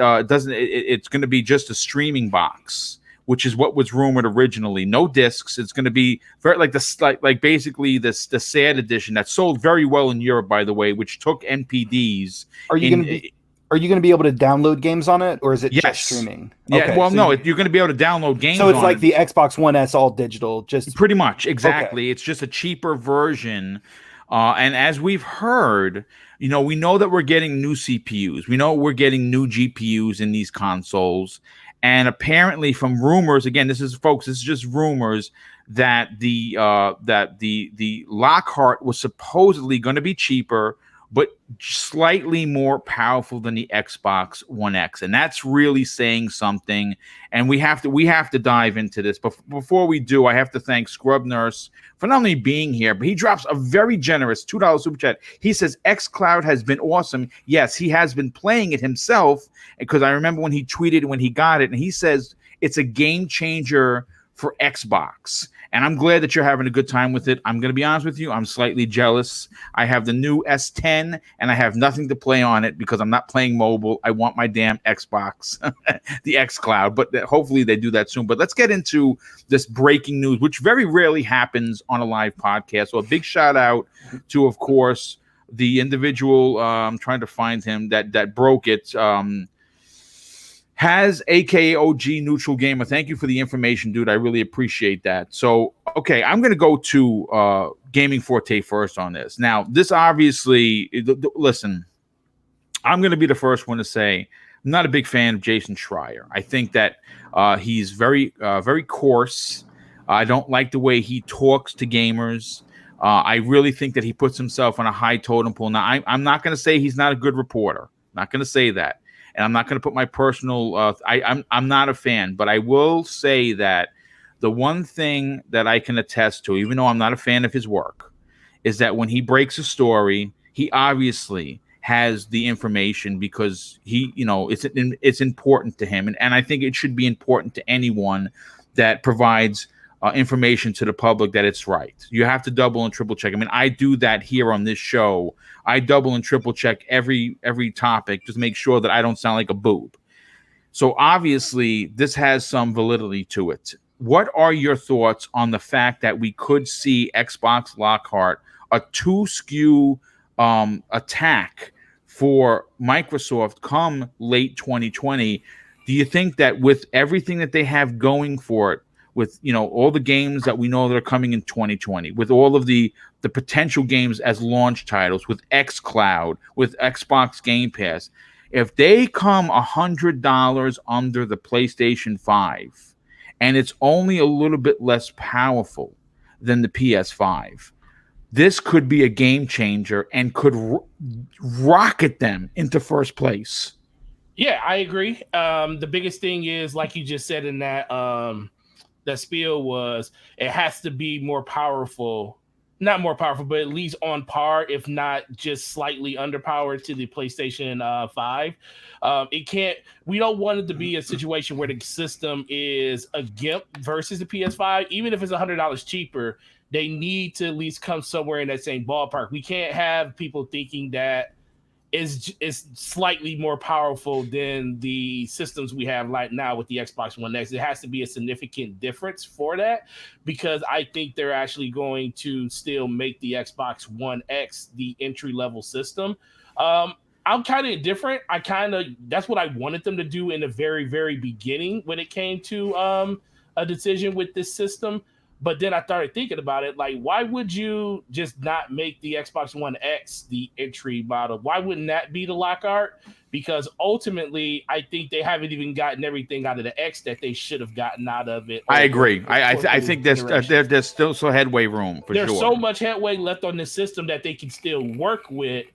going to be just a streaming box, which is what was rumored originally. No discs. It's going to be very like basically the sad edition that sold very well in Europe, by the way, which took NPDs. Are you going to be able to download games on it, or is it just streaming? Yeah, okay, well, so no, you're going to be able to download games. So it's like the Xbox One S all digital, just pretty much exactly. Okay. It's just a cheaper version. And as we've heard, we know that we're getting new CPUs. We know we're getting new GPUs in these consoles. And apparently, from rumors, again, this is just rumors that the Lockhart was supposedly going to be cheaper, but slightly more powerful than the Xbox One X, and that's really saying something. And we have to dive into this. But before we do, I have to thank Scrub Nurse for not only being here, but he drops a very generous $2 super chat. He says xCloud has been awesome. Yes, he has been playing it himself, because I remember when he tweeted when he got it, and he says it's a game changer for Xbox. And I'm glad that you're having a good time with it. I'm going to be honest with you, I'm slightly jealous. I have the new S10 and I have nothing to play on it because I'm not playing mobile. I want my damn Xbox, the xCloud, but hopefully they do that soon. But let's get into this breaking news, which very rarely happens on a live podcast. So a big shout out to, of course, the individual, I'm trying to find him, that broke it, Has, aka OG Neutral Gamer. Thank you for the information, dude. I really appreciate that. So, okay, I'm going to go to Gaming Forte first on this. Now, this obviously, listen, I'm going to be the first one to say I'm not a big fan of Jason Schreier. I think that he's very coarse. I don't like the way he talks to gamers. I really think that he puts himself on a high totem pole. Now, I'm not going to say he's not a good reporter. Not going to say that. And I'm not going to put my personal. I'm not a fan, but I will say that the one thing that I can attest to, even though I'm not a fan of his work, is that when he breaks a story, he obviously has the information because it's important to him, and I think it should be important to anyone that provides information to the public that it's right. You have to double and triple check. I mean, I do that here on this show. I double and triple check every topic just to make sure that I don't sound like a boob. So obviously, this has some validity to it. What are your thoughts on the fact that we could see Xbox Lockhart, a 2 SKU attack for Microsoft come late 2020? Do you think that with everything that they have going for it, with all the games that we know that are coming in 2020, with all of the potential games as launch titles, with xCloud, with Xbox Game Pass, if they come $100 under the PlayStation 5, and it's only a little bit less powerful than the PS5, this could be a game changer and could rocket them into first place. Yeah, I agree. The biggest thing is, like you just said in that spiel, was it has to be more powerful. Not more powerful, but at least on par, if not just slightly underpowered to the PlayStation 5. It can't. We don't want it to be a situation where the system is a GIMP versus the PS5. Even if it's $100 cheaper, they need to at least come somewhere in that same ballpark. We can't have people thinking that is slightly more powerful than the systems we have right now with the Xbox One X. It has to be a significant difference for that, because I think they're actually going to still make the Xbox One X the entry-level system. I'm kind of indifferent. That's what I wanted them to do in the very, very beginning when it came to a decision with this system. But then I started thinking about it, like, why would you just not make the Xbox One X the entry model? Why wouldn't that be the Lockhart? Because ultimately, I think they haven't even gotten everything out of the X that they should have gotten out of it. I agree. I think there's still some headway room for sure. There's so much headway left on this system that they can still work with.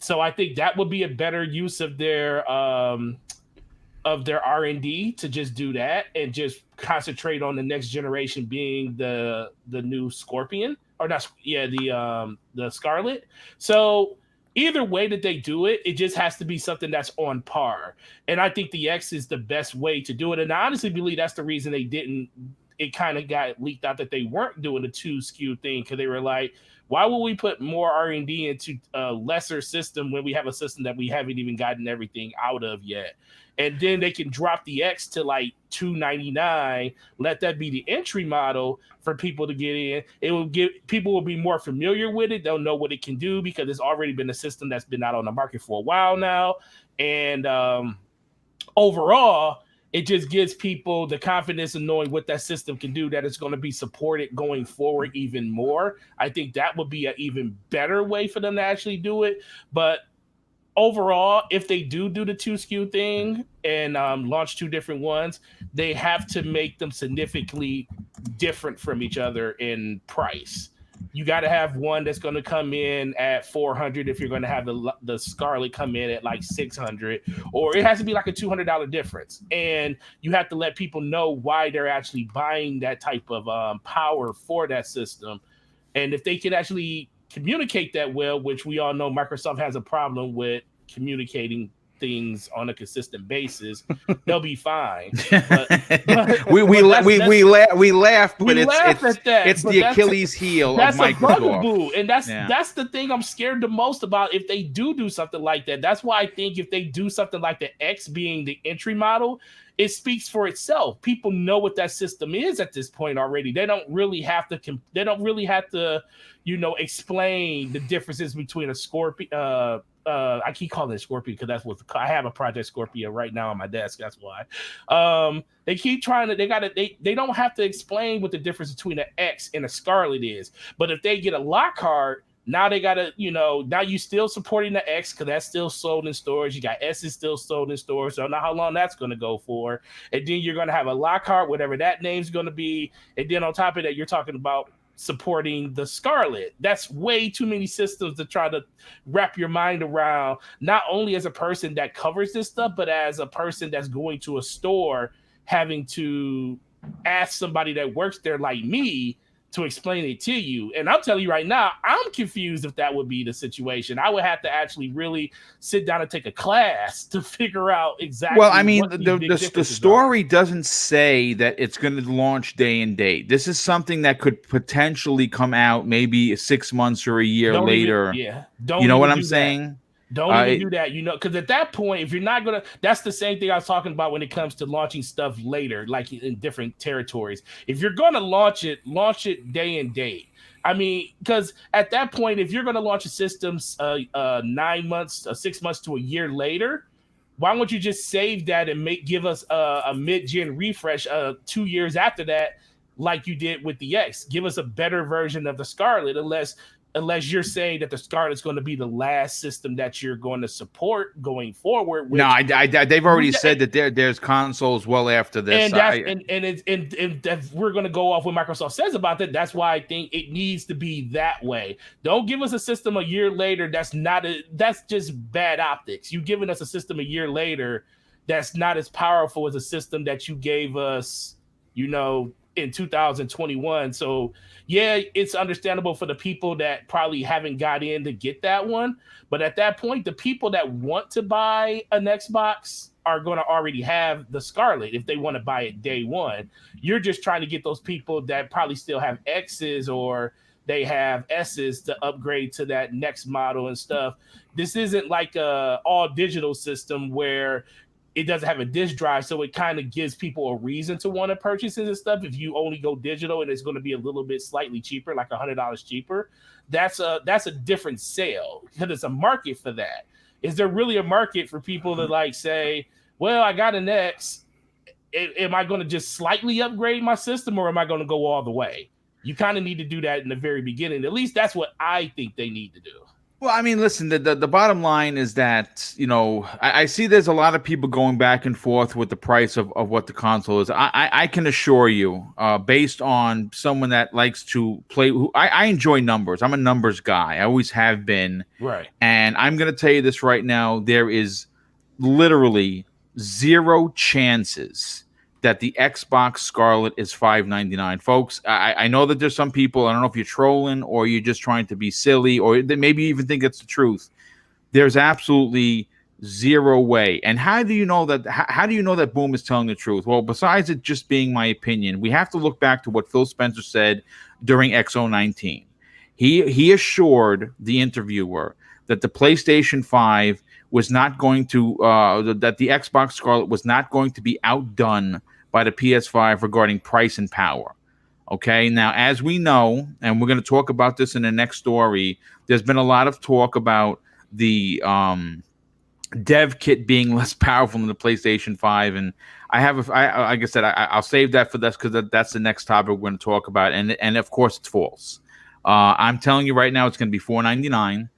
So I think that would be a better use of their R&D to just do that and just concentrate on the next generation being the new Scorpion, or not, the Scarlet. So either way that they do it, it just has to be something that's on par. And I think the X is the best way to do it. And I honestly believe that's the reason they didn't. It kind of got leaked out that they weren't doing the 2 SKU thing, because they were like, why would we put more R&D into a lesser system when we have a system that we haven't even gotten everything out of yet? And then they can drop the X to like $299, let that be the entry model for people to get in. It will people will be more familiar with it. They'll know what it can do because it's already been a system that's been out on the market for a while now. And overall, it just gives people the confidence of knowing what that system can do, that it's going to be supported going forward even more. I think that would be an even better way for them to actually do it. But overall, if they do the 2 SKU thing and launch 2 different ones, they have to make them significantly different from each other in price. you got to have one that's going to come in at 400 if you're going to have the Scarlet come in at like 600, or it has to be like a $200 difference. And you have to let people know why they're actually buying that type of power for that system. And if they can actually communicate that well, which we all know Microsoft has a problem with communicating things on a consistent basis, they'll be fine. We laugh, but it's the Achilles heel of Microsoft. That's a bugaboo, and that's the thing I'm scared the most about. If they do something like that, that's why I think if they do something like the X being the entry model, it speaks for itself. People know what that system is at this point already. They don't really have to. Explain the differences between a Scorpio. I keep calling it Scorpio because that's what I have a Project Scorpio right now on my desk. That's why. They keep trying to. They don't have to explain what the difference between an X and a Scarlet is. But if they get a Lockhart, now they gotta. Now you still supporting the X because that's still sold in stores. You got S is still sold in stores. So I don't know how long that's gonna go for. And then you're gonna have a Lockhart, whatever that name's gonna be. And then on top of that, you're talking about supporting the Scarlet. That's way too many systems to try to wrap your mind around, not only as a person that covers this stuff, but as a person that's going to a store having to ask somebody that works there like me to explain it to you. And I'm telling you right now, I'm confused if that would be the situation. I would have to actually really sit down and take a class to figure out exactly. Well, I mean, the story doesn't say that it's going to launch day and date. This is something that could potentially come out maybe 6 months or a year later. Don't you know what I'm saying? Don't even do that, because at that point, if you're not gonna, that's the same thing I was talking about when it comes to launching stuff later, like in different territories. If you're gonna launch it day and date. I mean, because at that point, if you're gonna launch a system 9 months, 6 months to a year later, why won't you just save that and give us a mid-gen refresh 2 years after that, like you did with the X? Give us a better version of the Scarlet, unless you're saying that the Scarlet's going to be the last system that you're going to support going forward. No, they've already said that there's consoles well after this. And we're going to go off what Microsoft says about that. That's why I think it needs to be that way. Don't give us a system a year later. That's just bad optics. You giving us a system a year later that's not as powerful as a system that you gave us, in 2021. So yeah, it's understandable for the people that probably haven't got in to get that one. But at that point, the people that want to buy an Xbox are going to already have the Scarlet if they want to buy it day one. You're just trying to get those people that probably still have X's or they have S's to upgrade to that next model and stuff. This isn't like a all digital system where it doesn't have a disk drive, so it kind of gives people a reason to want to purchase it and stuff. If you only go digital and it's going to be a little bit slightly cheaper, like $100 cheaper, that's a different sale because it's a market for that. Is there really a market for people to say, well, I got an X, am I going to just slightly upgrade my system or am I going to go all the way? You kind of need to do that in the very beginning. At least that's what I think they need to do. Well, I mean, listen, the bottom line is that, I see there's a lot of people going back and forth with the price of what the console is. I can assure you, based on someone that likes to play, I enjoy numbers. I'm a numbers guy. I always have been. Right. And I'm going to tell you this right now. There is literally zero chances that the Xbox Scarlet is $599. Folks, I know that there's some people, I don't know if you're trolling or you're just trying to be silly or they maybe even think it's the truth. There's absolutely zero way. And how do you know that Boom is telling the truth? Well, besides it just being my opinion, we have to look back to what Phil Spencer said during XO19. He assured the interviewer that the PlayStation 5 was not going to that the Xbox Scarlet was not going to be outdone by the PS5 regarding price and power. Okay, now as we know, and we're going to talk about this in the next story, there's been a lot of talk about the dev kit being less powerful than the PlayStation 5, and like I said, I'll save that for this because that's the next topic we're going to talk about, and of course it's false. I'm telling you right now, it's going to be $499.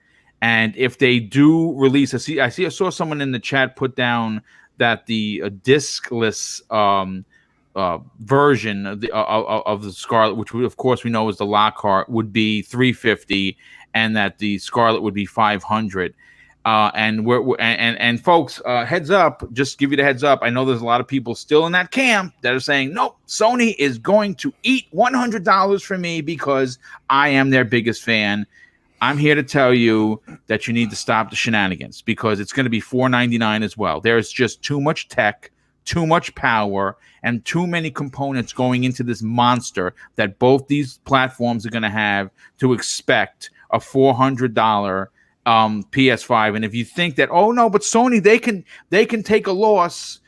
And if they do release, I saw someone in the chat put down that the diskless version of the Scarlet, which of course we know is the Lockhart, would be $350, and that the Scarlet would be $500. And folks, heads up, just give you the heads up. I know there's a lot of people still in that camp that are saying, nope, Sony is going to eat $100 from me because I am their biggest fan. I'm here to tell you that you need to stop the shenanigans, because it's going to be $499 as well. There's just too much tech, too much power, and too many components going into this monster that both these platforms are going to have to expect a $400 PS5. And if you think that, oh no, but Sony, they can take a loss,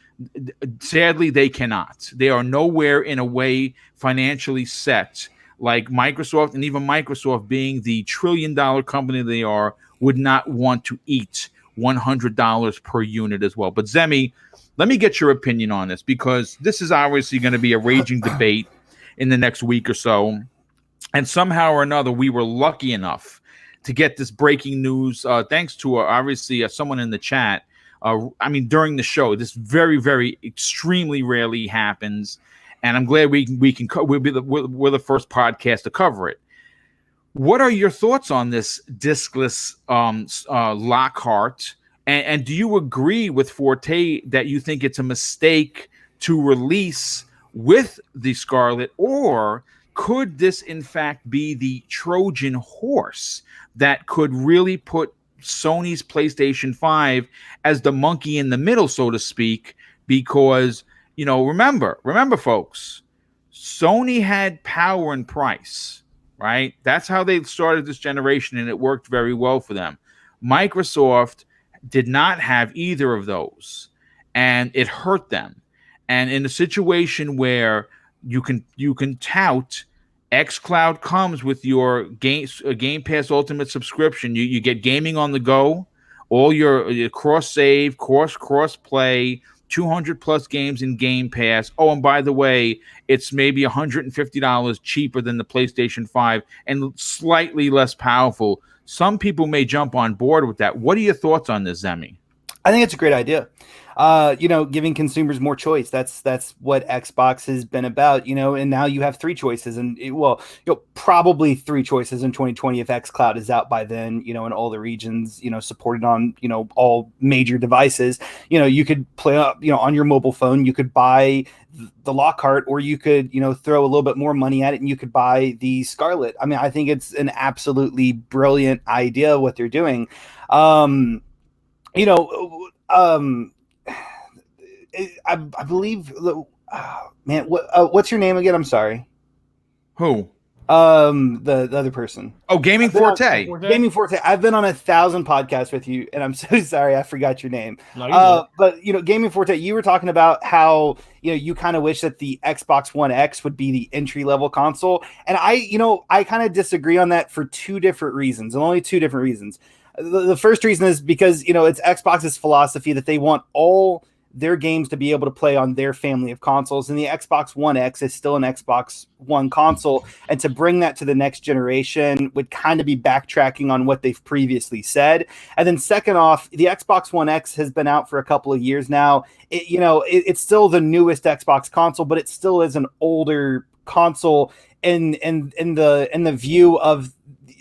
sadly they cannot. They are nowhere in a way financially set like Microsoft, and even Microsoft, being the trillion-dollar company they are, would not want to eat $100 per unit as well. But Zemi, let me get your opinion on this, because this is obviously going to be a raging debate in the next week or so. And somehow or another, we were lucky enough to get this breaking news, thanks to obviously someone in the chat. During the show, this very, very extremely rarely happens, and I'm glad we're the first podcast to cover it. What are your thoughts on this discless Lockhart? And do you agree with Forte that you think it's a mistake to release with the Scarlet, or could this in fact be the Trojan horse that could really put Sony's PlayStation 5 as the monkey in the middle, so to speak? Because, remember folks, Sony had power and price, right? That's how they started this generation, and it worked very well for them. Microsoft did not have either of those, and it hurt them. And in a situation where you can tout xCloud comes with your Game Pass Ultimate subscription, you get gaming on the go, all your cross save, cross play, 200 plus games in Game Pass. Oh, and by the way, it's maybe $150 cheaper than the PlayStation 5 and slightly less powerful. Some people may jump on board with that. What are your thoughts on this, Zemi? I think it's a great idea. Giving consumers more choice. That's what Xbox has been about, and now you have three choices, and probably three choices in 2020 if xCloud is out by then, in all the regions, supported on, all major devices. You could play up, on your mobile phone, you could buy the Lockhart, or you could, throw a little bit more money at it and you could buy the Scarlet. I mean, I think it's an absolutely brilliant idea what they're doing. I believe, man, what's your name again? I'm sorry. Who? The other person. Oh, Gaming Forte. Gaming Forte. I've been on 1,000 podcasts with you, and I'm so sorry I forgot your name. No, but Gaming Forte, you were talking about how you kind of wish that the Xbox One X would be the entry level console, and I kind of disagree on that for two different reasons, and only two different reasons. The first reason is because it's Xbox's philosophy that they want all their games to be able to play on their family of consoles, and the Xbox One X is still an Xbox One console, and to bring that to the next generation would kind of be backtracking on what they've previously said. And then second off, the Xbox One X has been out for a couple of years now. It's still the newest Xbox console, but it still is an older console in the view of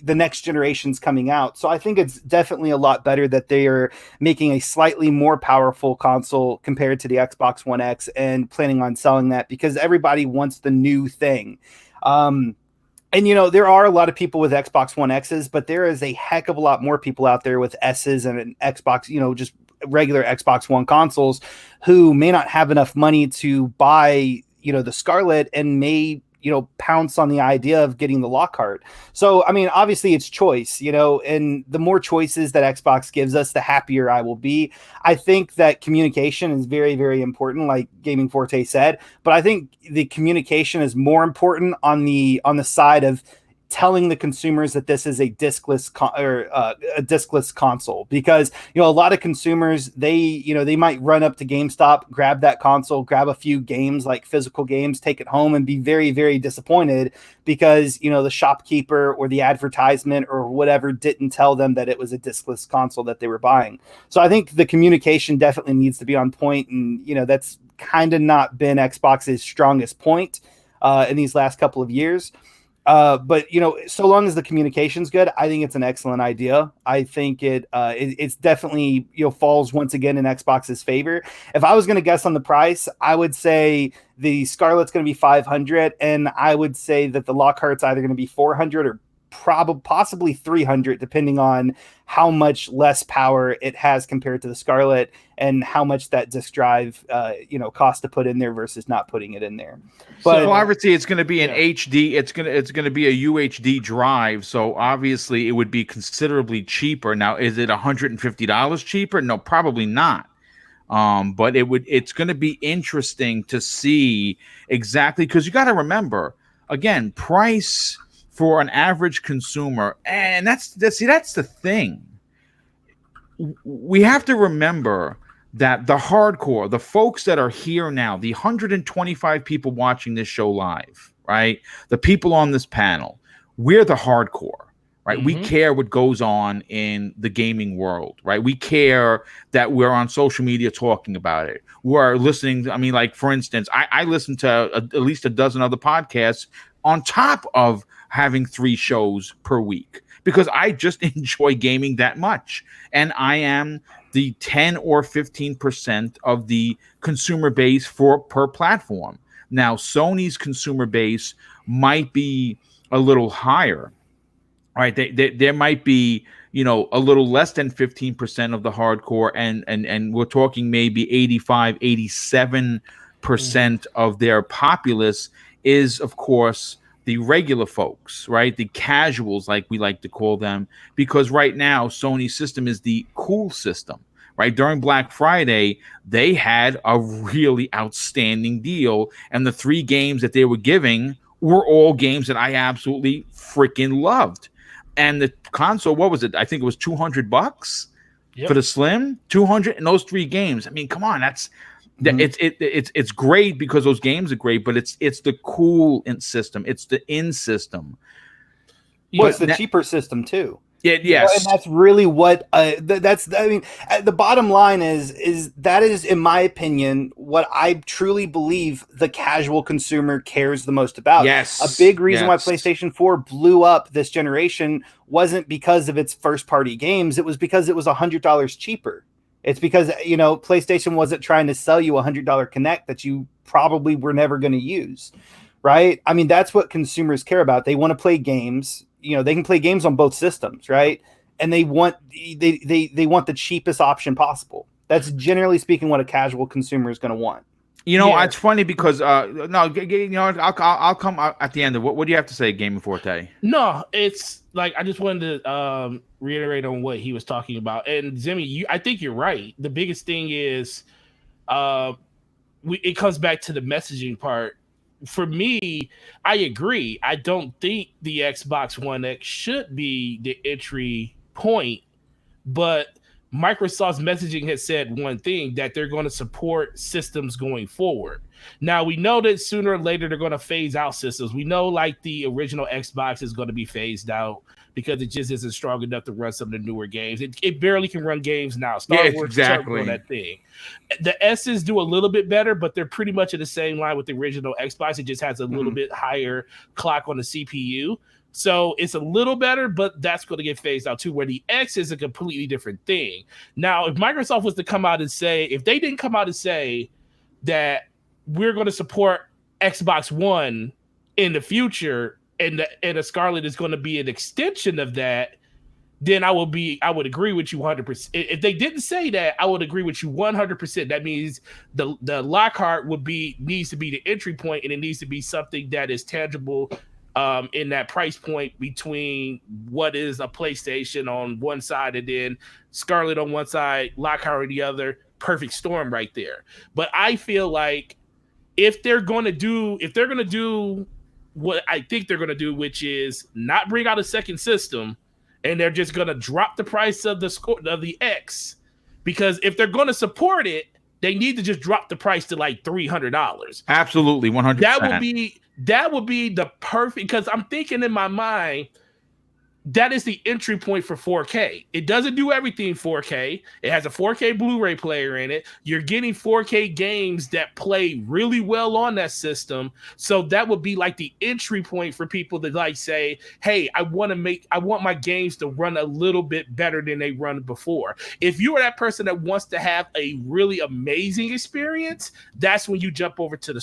the next generations coming out. So I think it's definitely a lot better that they are making a slightly more powerful console compared to the Xbox One X and planning on selling that, because everybody wants the new thing. And there are a lot of people with Xbox One X's, but there is a heck of a lot more people out there with S's and an Xbox, just regular Xbox One consoles, who may not have enough money to buy, the Scarlet, and may pounce on the idea of getting the Lockhart. So, I mean, obviously it's choice, and the more choices that Xbox gives us, the happier I will be. I think that communication is very, very important, like Gaming Forte said, but I think the communication is more important on the side of telling the consumers that this is a discless a discless console, because a lot of consumers, they might run up to GameStop, grab that console, grab a few games, like physical games, take it home, and be very, very disappointed because the shopkeeper or the advertisement or whatever didn't tell them that it was a discless console that they were buying. So I think the communication definitely needs to be on point, and that's kind of not been Xbox's strongest point in these last couple of years. But so long as the communication's good, I think it's an excellent idea. I think it's definitely falls once again in Xbox's favor. If I was going to guess on the price, I would say the Scarlet's going to be $500, and I would say that the Lockhart's either going to be $400 or possibly $300, depending on how much less power it has compared to the Scarlet and how much that disk drive costs to put in there versus not putting it in there. But so obviously it's going to be an HD. It's going to be a UHD drive. So obviously it would be considerably cheaper. Now, is it $150 cheaper? No, probably not. But it's going to be interesting to see exactly, because you got to remember, again, price for an average consumer, and that's the thing. We have to remember that the hardcore, the folks that are here now, the 125 people watching this show live, right? The people on this panel, we're the hardcore, right? Mm-hmm. We care what goes on in the gaming world, right? We care that we're on social media talking about it. We're listening. I mean, like, for instance, I listen to at least a dozen other podcasts on top of having 3 shows per week because I just enjoy gaming that much. And I am the 10 or 15% of the consumer base per platform. Now, Sony's consumer base might be a little higher, right? There might be, a little less than 15% of the hardcore, and we're talking maybe 85, 87% of their populace is, of course, the regular folks, right? The casuals, like we like to call them, because right now Sony's system is the cool system, right? During Black Friday, they had a really outstanding deal, and the 3 games that they were giving were all games that I absolutely freaking loved. And the console, what was it? I think it was $200 for the Slim, 200, and those 3 games. I mean, come on, that's. It's great because those games are great, but it's the cool system. It's the in system. Well, it's the cheaper system too. Yeah, yes, and that's really what that's. I mean, the bottom line is that is, in my opinion, what I truly believe the casual consumer cares the most about. Yes, a big reason why PlayStation 4 blew up this generation wasn't because of its first party games. It was because it was $100 cheaper. It's because, PlayStation wasn't trying to sell you $100 Kinect that you probably were never going to use, right? I mean, that's what consumers care about. They want to play games. They can play games on both systems, right? And they want they want the cheapest option possible. That's generally speaking what a casual consumer is going to want. It's funny because I'll come at the end of what do you have to say, Gaming Forte? No, it's like I just wanted to reiterate on what he was talking about. And Zimmy, I think you're right. The biggest thing is it comes back to the messaging part. For me, I agree. I don't think the Xbox One X should be the entry point, but Microsoft's messaging has said one thing, that they're going to support systems going forward. Now, we know that sooner or later they're going to phase out systems. We know like the original Xbox is going to be phased out because it just isn't strong enough to run some of the newer games. It barely can run games now. Star Wars exactly on that thing. The S's do a little bit better, but they're pretty much in the same line with the original Xbox. It just has a little bit higher clock on the CPU. So it's a little better, but that's going to get phased out too, where the X is a completely different thing. Now, if Microsoft was to come out and say, if they didn't come out and say that we're going to support Xbox One in the future and the Scarlet is going to be an extension of that, then I would agree with you 100%. If they didn't say that, I would agree with you 100%. That means the Lockhart needs to be the entry point, and it needs to be something that is tangible in that price point between what is a PlayStation on one side and then Scarlet on one side, Lockhart on the other. Perfect storm right there. But I feel like if they're going to do what I think they're going to do, which is not bring out a second system, and they're just going to drop the price of the X, because if they're going to support it, they need to just drop the price to like $300. Absolutely, 100%. That would be the perfect, because I'm thinking in my mind, that is the entry point for 4K. It doesn't do everything 4K. It has a 4K Blu-ray player in it. You're getting 4K games that play really well on that system. So that would be like the entry point for people to like say, hey, I want my games to run a little bit better than they run before. If you are that person that wants to have a really amazing experience, that's when you jump over to the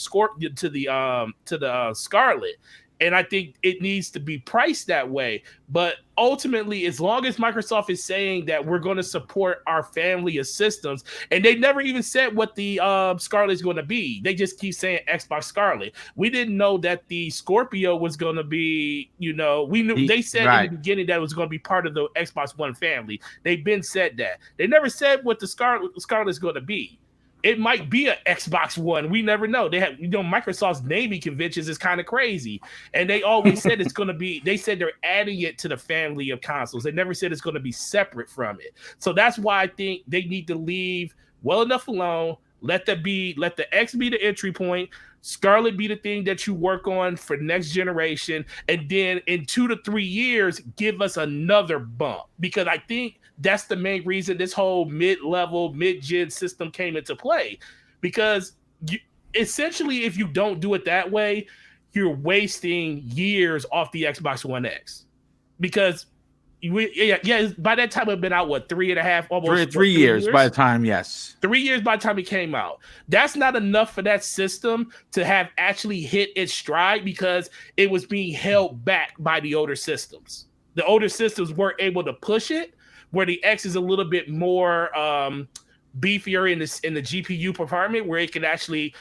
Scarlet. And I think it needs to be priced that way. But ultimately, as long as Microsoft is saying that we're going to support our family of systems, and they never even said what the Scarlet is going to be. They just keep saying Xbox Scarlet. We didn't know that the Scorpio was going to be, we knew they said in the beginning that it was going to be part of the Xbox One family. They've been said that. They never said what the Scarlet is going to be. It might be an Xbox One. We never know. They have, Microsoft's naming conventions is kind of crazy. And they always said it's going to be, they said they're adding it to the family of consoles. They never said it's going to be separate from it. So that's why I think they need to leave well enough alone. Let the X be the entry point. Scarlet be the thing that you work on for next generation. And then in 2 to 3 years, give us another bump. Because I think that's the main reason this whole mid-level, mid-gen system came into play. Because essentially, if you don't do it that way, you're wasting years off the Xbox One X. Because by that time it had been out, 3.5, almost 3 years by the time, yes. 3 years by the time it came out. That's not enough for that system to have actually hit its stride because it was being held back by the older systems. The older systems weren't able to push it, where the X is a little bit more beefier in the GPU department, where it can actually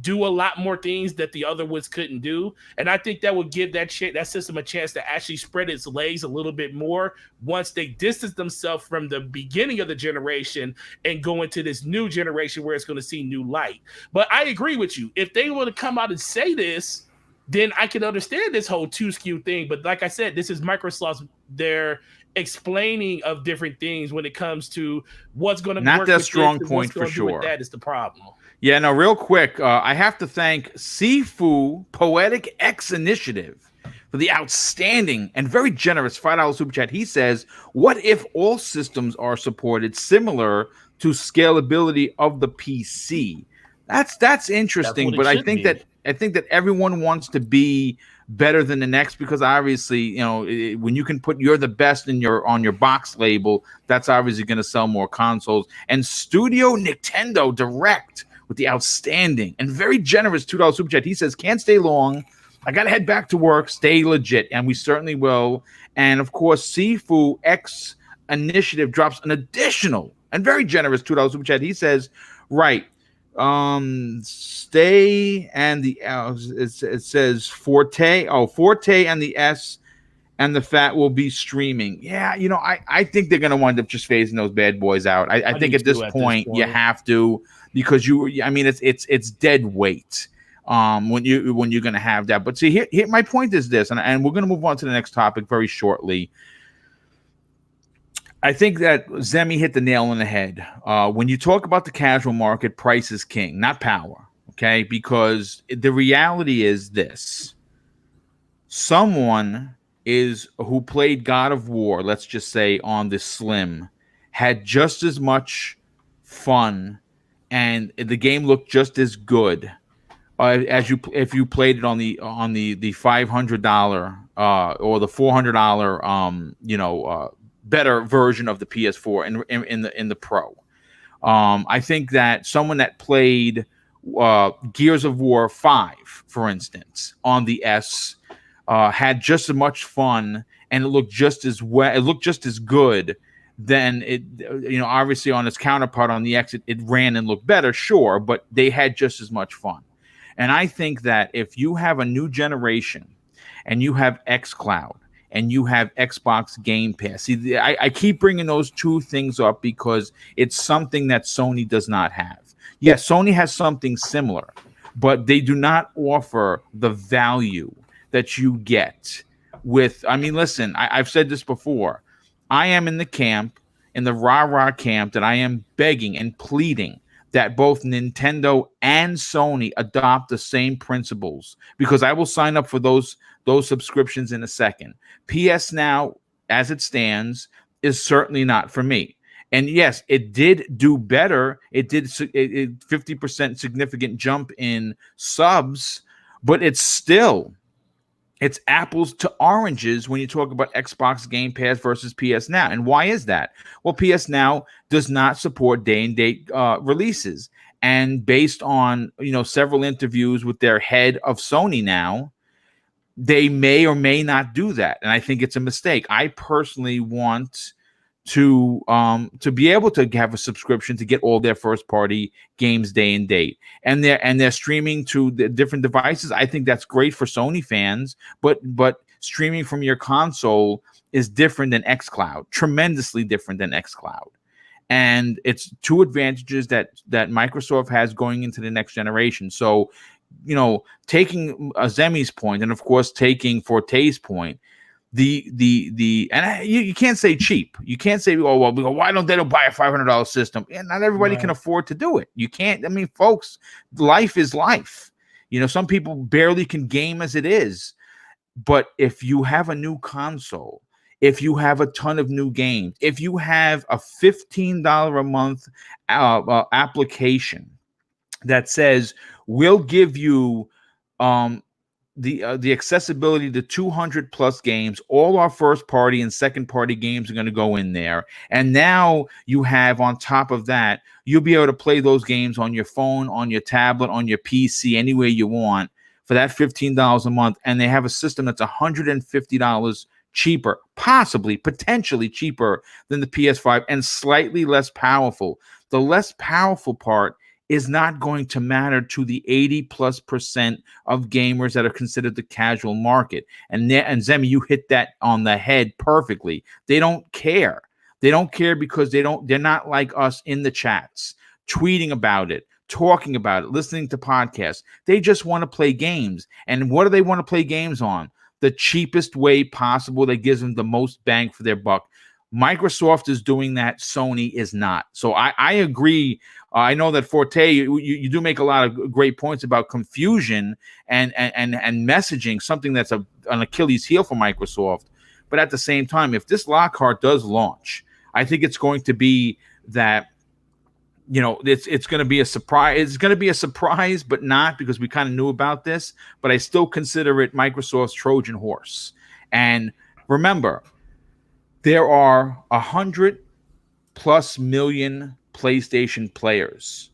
do a lot more things that the other ones couldn't do. And I think that would give that system a chance to actually spread its legs a little bit more once they distance themselves from the beginning of the generation and go into this new generation where it's going to see new light. But I agree with you. If they were to come out and say this, then I can understand this whole 2SKU thing. But like I said, this is Microsoft's their explaining of different things when it comes to what's going to not work that with strong this, point for sure. That is the problem. Yeah, no, real quick, I have to thank Sifu Poetic X Initiative for the outstanding and very generous $5 super chat. He says, what if all systems are supported similar to scalability of the PC? That's interesting, but I think that everyone wants to be better than the next because obviously, when you can put you're the best on your box label, that's obviously going to sell more consoles. And Studio Nintendo Direct with the outstanding and very generous $2 super chat. He says, can't stay long. I got to head back to work. Stay legit. And we certainly will. And of course, Sifu X Initiative drops an additional and very generous $2 super chat. He says, right. Stay and the it says Forte. Oh, Forte and the S and the Fat will be streaming. Yeah, I think they're gonna wind up just phasing those bad boys out. I think at this point you have to, because it's dead weight. When you're gonna have that. But see, here my point is this, and we're gonna move on to the next topic very shortly. I think that Zemi hit the nail on the head. When you talk about the casual market, price is king, not power, okay? Because the reality is this. Someone who played God of War, let's just say on the Slim, had just as much fun and the game looked just as good as if you played it on the $500 or the $400 better version of the PS4 in the Pro. I think that someone that played Gears of War 5, for instance, on the S had just as much fun and it looked just as well. It looked just as good. Then it, obviously on its counterpart on the X, it ran and looked better, sure, but they had just as much fun. And I think that if you have a new generation and you have xCloud, and you have Xbox Game Pass. See, I keep bringing those two things up because it's something that Sony does not have. Yes, Sony has something similar, but they do not offer the value that you get with. I mean, listen, I've said this before. I am in the rah-rah camp, that I am begging and pleading that both Nintendo and Sony adopt the same principles, because I will sign up for those subscriptions in a second. PS Now as it stands, is certainly not for me. And yes, it did do better. It did 50% significant jump in subs, but it's apples to oranges when you talk about Xbox Game Pass versus PS Now. And why is that? Well, PS Now does not support day-and-date releases. And based on several interviews with their head of Sony now, they may or may not do that. And I think it's a mistake. I personally want to be able to have a subscription to get all their first party games day and date, and they're streaming to the different devices. I think that's great for Sony fans, but streaming from your console is different than xCloud, tremendously different than xCloud. And it's two advantages that Microsoft has going into the next generation. So, taking Zemi's point, and of course taking Forte's point, you can't say cheap. You can't say, oh well, why don't they buy a $500 system? And not everybody can afford to do it. You can't. I mean, folks, life is life. Some people barely can game as it is. But if you have a new console, if you have a ton of new games, if you have a $15 a month application that says we'll give you the accessibility to 200 plus games, all our first party and second party games are going to go in there. And now you have, on top of that, you'll be able to play those games on your phone, on your tablet, on your PC, anywhere you want for that $15 a month. And they have a system that's $150 cheaper, potentially cheaper than the PS5, and slightly less powerful. The less powerful part is not going to matter to the 80+% of gamers that are considered the casual market. And Zemi, you hit that on the head perfectly. They don't care. They don't care because they're not like us in the chats, tweeting about it, talking about it, listening to podcasts. They just want to play games. And what do they want to play games on? The cheapest way possible that gives them the most bang for their buck. Microsoft is doing that. Sony is not. So I agree. I know that Forte, you do make a lot of great points about confusion and messaging, something that's an Achilles heel for Microsoft. But at the same time, if this Lockhart does launch, I think it's going to be that, it's going to be a surprise. It's going to be a surprise, but not because we kind of knew about this. But I still consider it Microsoft's Trojan horse. And remember, there are 100+ million PlayStation players,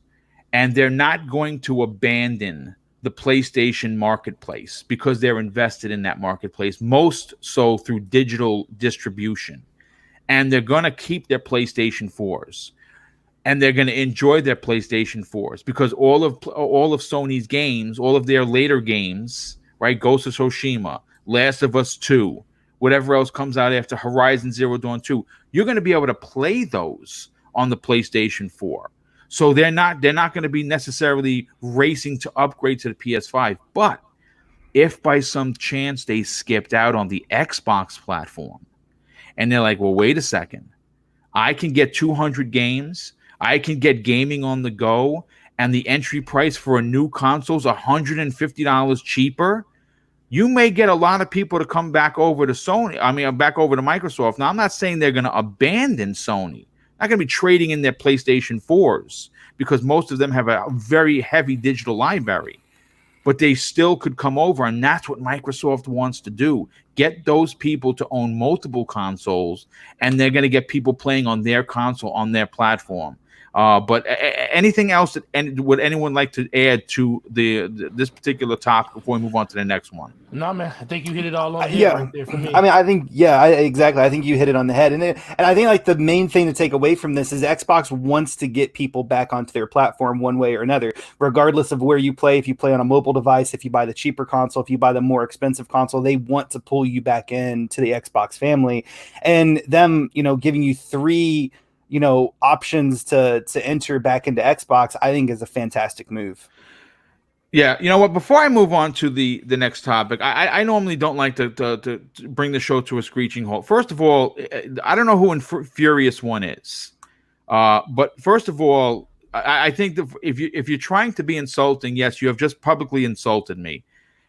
and they're not going to abandon the PlayStation marketplace because they're invested in that marketplace, most so through digital distribution. And they're going to keep their PlayStation 4s, and they're going to enjoy their PlayStation 4s because all of Sony's games, all of their later games, right? Ghost of Tsushima, Last of Us 2, whatever else comes out after Horizon Zero Dawn 2, you're going to be able to play those on the PlayStation 4. So they're not going to be necessarily racing to upgrade to the PS5. But if by some chance they skipped out on the Xbox platform and they're like, well, wait a second, I can get 200 games, I can get gaming on the go, and the entry price for a new console is $150 cheaper, you may get a lot of people to come back over to back over to Microsoft. Now, I'm not saying they're going to abandon Sony. Not going to be trading in their PlayStation 4s because most of them have a very heavy digital library. But they still could come over, and that's what Microsoft wants to do. Get those people to own multiple consoles, and they're going to get people playing on their console, on their platform. But anything else would anyone like to add to this particular topic before we move on to the next one? No, man, I think you hit it all on the head right there for me. I mean, I think, exactly. I think you hit it on the head. And I think like the main thing to take away from this is Xbox wants to get people back onto their platform one way or another, regardless of where you play. If you play on a mobile device, if you buy the cheaper console, if you buy the more expensive console, they want to pull you back into the Xbox family. And them, giving you three options to enter back into Xbox, I think is a fantastic move. Yeah, you know what? Before I move on to the next topic, I normally don't like to bring the show to a screeching halt. First of all, I don't know who Furious One is, but first of all, I think that if you're trying to be insulting, yes, you have just publicly insulted me,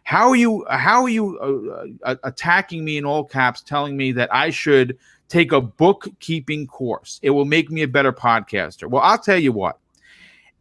How are you attacking me in all caps, telling me that I should take a bookkeeping course? It will make me a better podcaster. Well, I'll tell you what.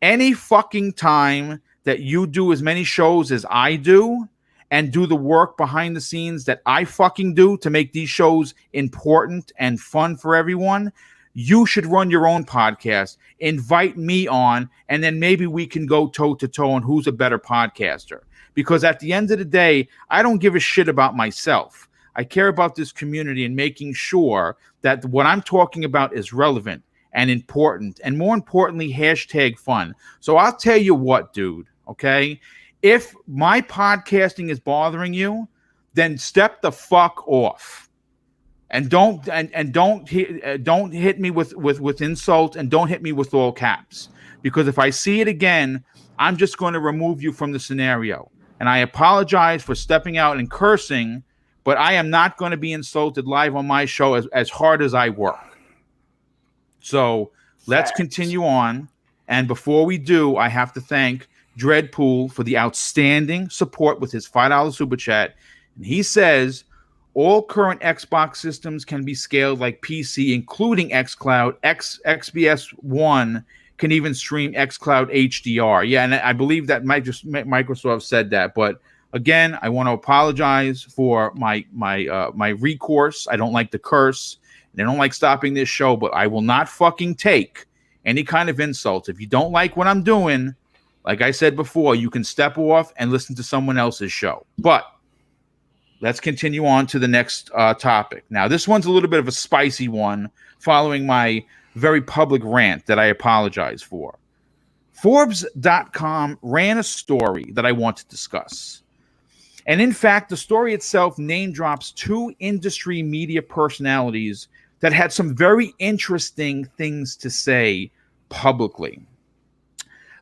Any fucking time that you do as many shows as I do and do the work behind the scenes that I fucking do to make these shows important and fun for everyone, you should run your own podcast, invite me on, and then maybe we can go toe to toe on who's a better podcaster. Because at the end of the day, I don't give a shit about myself. I care about this community and making sure that what I'm talking about is relevant and important, and more importantly, hashtag fun. So I'll tell you what, dude, okay? If my podcasting is bothering you, then step the fuck off. And don't hit me with insults, and don't hit me with all caps. Because if I see it again, I'm just going to remove you from the scenario. And I apologize for stepping out and cursing, but I am not going to be insulted live on my show as hard as I work. So let's continue on. And before we do, I have to thank Dreadpool for the outstanding support with his $5 super chat. And he says, all current Xbox systems can be scaled like PC, including xCloud. XBS One can even stream xCloud HDR. Yeah, and I believe that Microsoft said that. But again, I want to apologize for my recourse. I don't like the curse. They don't like stopping this show, but I will not fucking take any kind of insults. If you don't like what I'm doing, like I said before, you can step off and listen to someone else's show. But let's continue on to the next topic. Now, this one's a little bit of a spicy one following my very public rant that I apologize for. Forbes.com ran a story that I want to discuss. And in fact, the story itself name drops two industry media personalities that had some very interesting things to say publicly.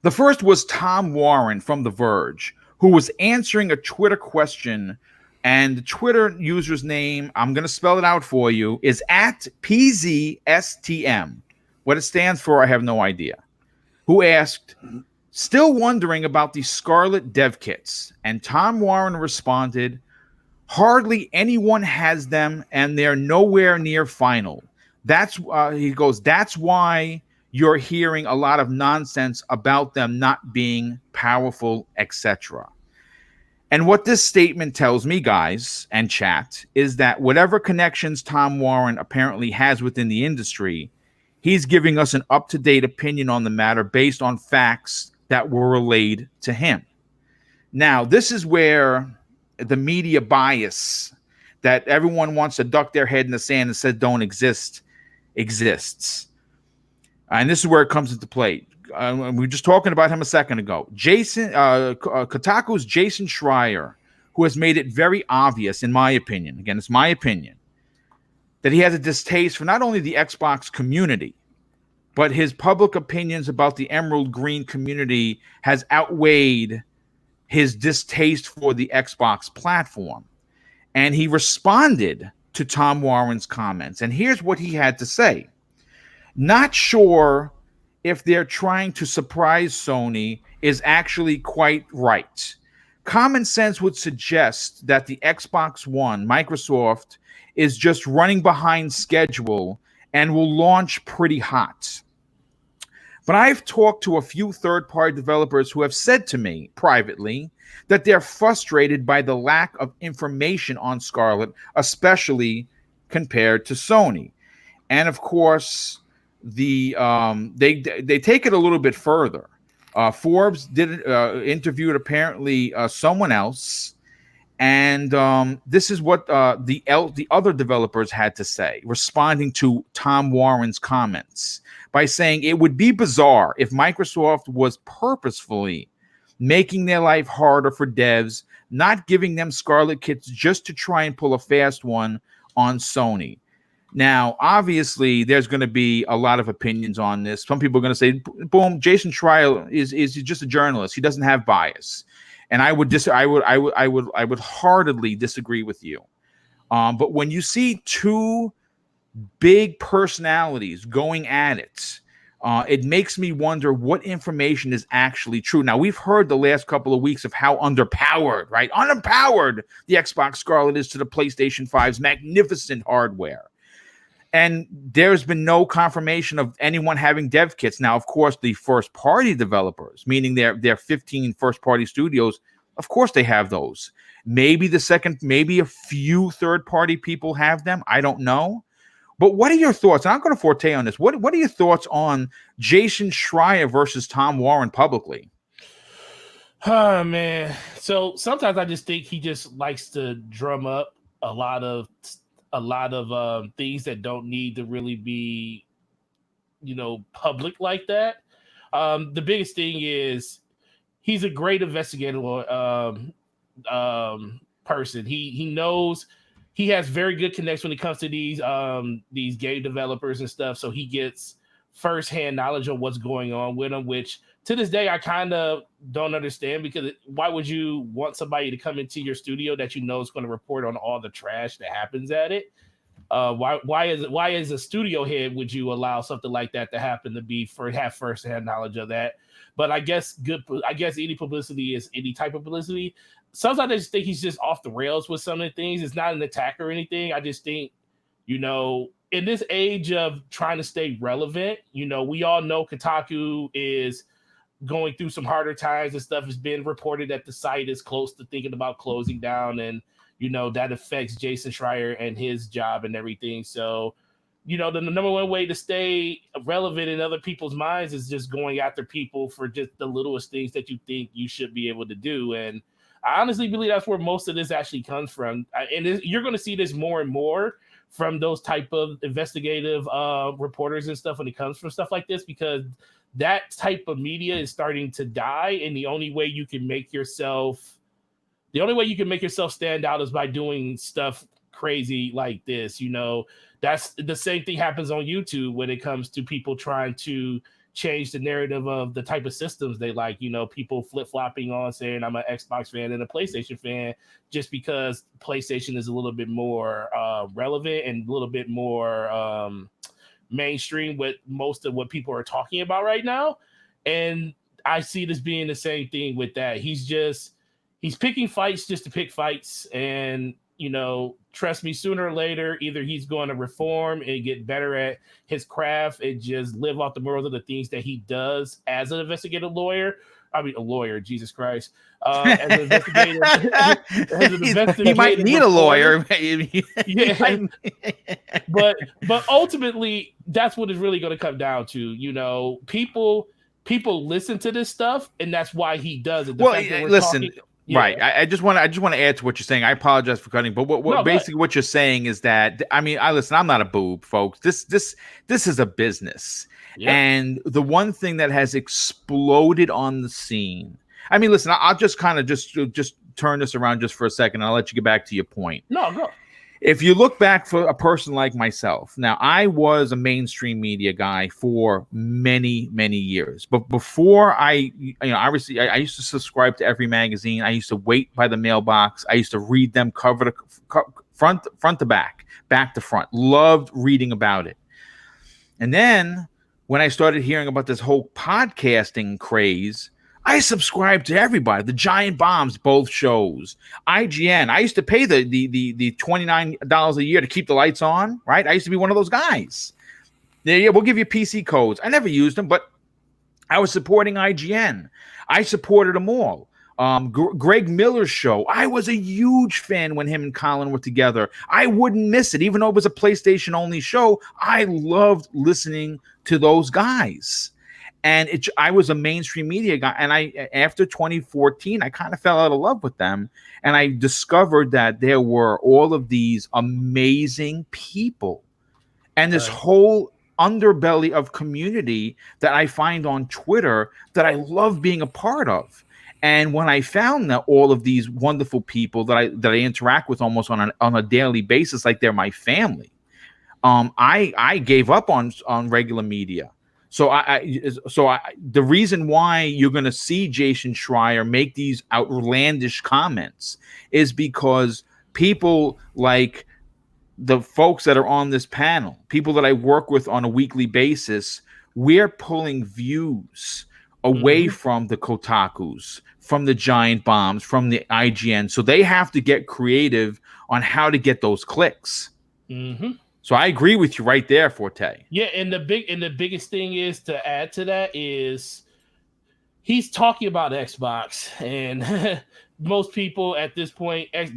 The first was Tom Warren from The Verge, who was answering a Twitter question, and the Twitter user's name, I'm going to spell it out for you, is @PZSTM. What it stands for, I have no idea. Who asked, still wondering about the Scarlet dev kits? And Tom Warren responded, hardly anyone has them, and they're nowhere near final. He goes, that's why you're hearing a lot of nonsense about them not being powerful, etc. And what this statement tells me, guys, and chat, is that whatever connections Tom Warren apparently has within the industry, he's giving us an up-to-date opinion on the matter based on facts that were relayed to him. Now, this is where the media bias that everyone wants to duck their head in the sand and said don't exist exists. And this is where it comes into play. We were just talking about him a second ago. Kotaku's Jason Schreier, who has made it very obvious, in my opinion, again, it's my opinion, that he has a distaste for not only the Xbox community, but his public opinions about the Emerald Green community has outweighed his distaste for the Xbox platform. And he responded to Tom Warren's comments. And here's what he had to say. Not sure if they're trying to surprise Sony is actually quite right. Common sense would suggest that the Xbox One, Microsoft, is just running behind schedule and will launch pretty hot. But I've talked to a few third-party developers who have said to me privately that they're frustrated by the lack of information on Scarlet, especially compared to Sony. And of course, they take it a little bit further. Forbes interviewed apparently someone else, and this is what the other developers had to say, responding to Tom Warren's comments by saying it would be bizarre if Microsoft was purposefully making their life harder for devs, not giving them Scarlet kits just to try and pull a fast one on Sony. Now, obviously, there's going to be a lot of opinions on this. Some people are going to say, boom, Jason Schreier is just a journalist. He doesn't have bias. And I would heartedly disagree with you. But when you see two big personalities going at it, it makes me wonder what information is actually true. Now, we've heard the last couple of weeks of how underpowered, right? Underpowered the Xbox Scarlet is to the PlayStation 5's magnificent hardware. And there's been no confirmation of anyone having dev kits. Now, of course, the first-party developers, meaning their 15 first-party studios, of course they have those. Maybe a few third-party people have them. I don't know. But what are your thoughts? And I'm going to forte on this. What are your thoughts on Jason Schreier versus Tom Warren publicly? Oh, man. So sometimes I just think he just likes to drum up a lot of things that don't need to really be, public like that. The biggest thing is he's a great investigative person. He knows. He has very good connects when it comes to these game developers and stuff. So he gets firsthand knowledge of what's going on with them, which to this day I kind of don't understand, because why would you want somebody to come into your studio that you know is going to report on all the trash that happens at it? Why as a studio head would you allow something like that to happen, have firsthand knowledge of that? But I guess any publicity is any type of publicity. Sometimes I just think he's just off the rails with some of the things. It's not an attack or anything. I just think, in this age of trying to stay relevant, we all know Kotaku is going through some harder times and stuff. Has been reported that the site is close to thinking about closing down, and that affects Jason Schreier and his job and everything. So, the number one way to stay relevant in other people's minds is just going after people for just the littlest things that you think you should be able to do. And I honestly believe that's where most of this actually comes from. And you're going to see this more and more from those type of investigative reporters and stuff when it comes from stuff like this, because that type of media is starting to die. And the only way you can make yourself stand out is by doing stuff crazy like this. That's the same thing happens on YouTube when it comes to people trying to change the narrative of the type of systems they like. People flip-flopping on saying I'm an Xbox fan and a PlayStation fan just because PlayStation is a little bit more relevant and a little bit more mainstream with most of what people are talking about right now. And I see this being the same thing with that. He's picking fights just to pick fights. And, trust me, sooner or later, either he's going to reform and get better at his craft and just live off the morals of the things that he does as an investigative lawyer. I mean, a lawyer, Jesus Christ. As an investigative, he might need a lawyer. Yeah. But ultimately, that's what it's really going to come down to. People listen to this stuff, and that's why he does it. Listen. Yeah. Right. I just want to add to what you're saying. I apologize for cutting, but what you're saying is that, listen, I'm not a boob, folks. This is a business. Yep. And the one thing that has exploded on the scene. Listen, I'll just kind of just turn this around just for a second. And I'll let you get back to your point. No, go. If you look back for a person like myself, now I was a mainstream media guy for many, many years. But before I used to subscribe to every magazine. I used to wait by the mailbox. I used to read them cover to front to back to front. Loved reading about it. And then when I started hearing about this whole podcasting craze, I subscribed to everybody. The Giant Bombs, both shows. IGN. I used to pay the $29 a year to keep the lights on, right? I used to be one of those guys. Yeah, we'll give you PC codes. I never used them, but I was supporting IGN. I supported them all. Greg Miller's show. I was a huge fan when him and Colin were together. I wouldn't miss it. Even though it was a PlayStation-only show, I loved listening to those guys. And I was a mainstream media guy. And after 2014, I kind of fell out of love with them. And I discovered that there were all of these amazing people and this whole underbelly of community that I find on Twitter that I love being a part of. And when I found that all of these wonderful people that I interact with almost on a daily basis, like they're my family, I gave up on regular media. So the reason why you're going to see Jason Schreier make these outlandish comments is because people like the folks that are on this panel, people that I work with on a weekly basis, we're pulling views away from the Kotakus, from the Giant Bombs, from the IGN. So they have to get creative on how to get those clicks. So I agree with you right there, Forte. Yeah, and the biggest thing is to add to that is he's talking about Xbox, and most people at this point, a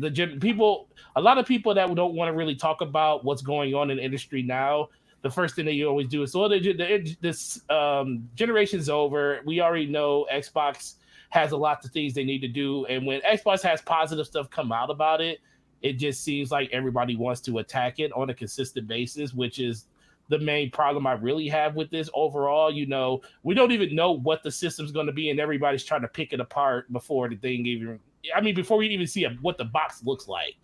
lot of people that don't want to really talk about what's going on in the industry now, the first thing that you always do is, this generation's over. We already know Xbox has a lot of things they need to do, and when Xbox has positive stuff come out about it, it just seems like everybody wants to attack it on a consistent basis, which is the main problem I really have with this overall. You know, we don't even know what the system's going to be, and everybody's trying to pick it apart before the thing even. I mean, before we even see what the box looks like.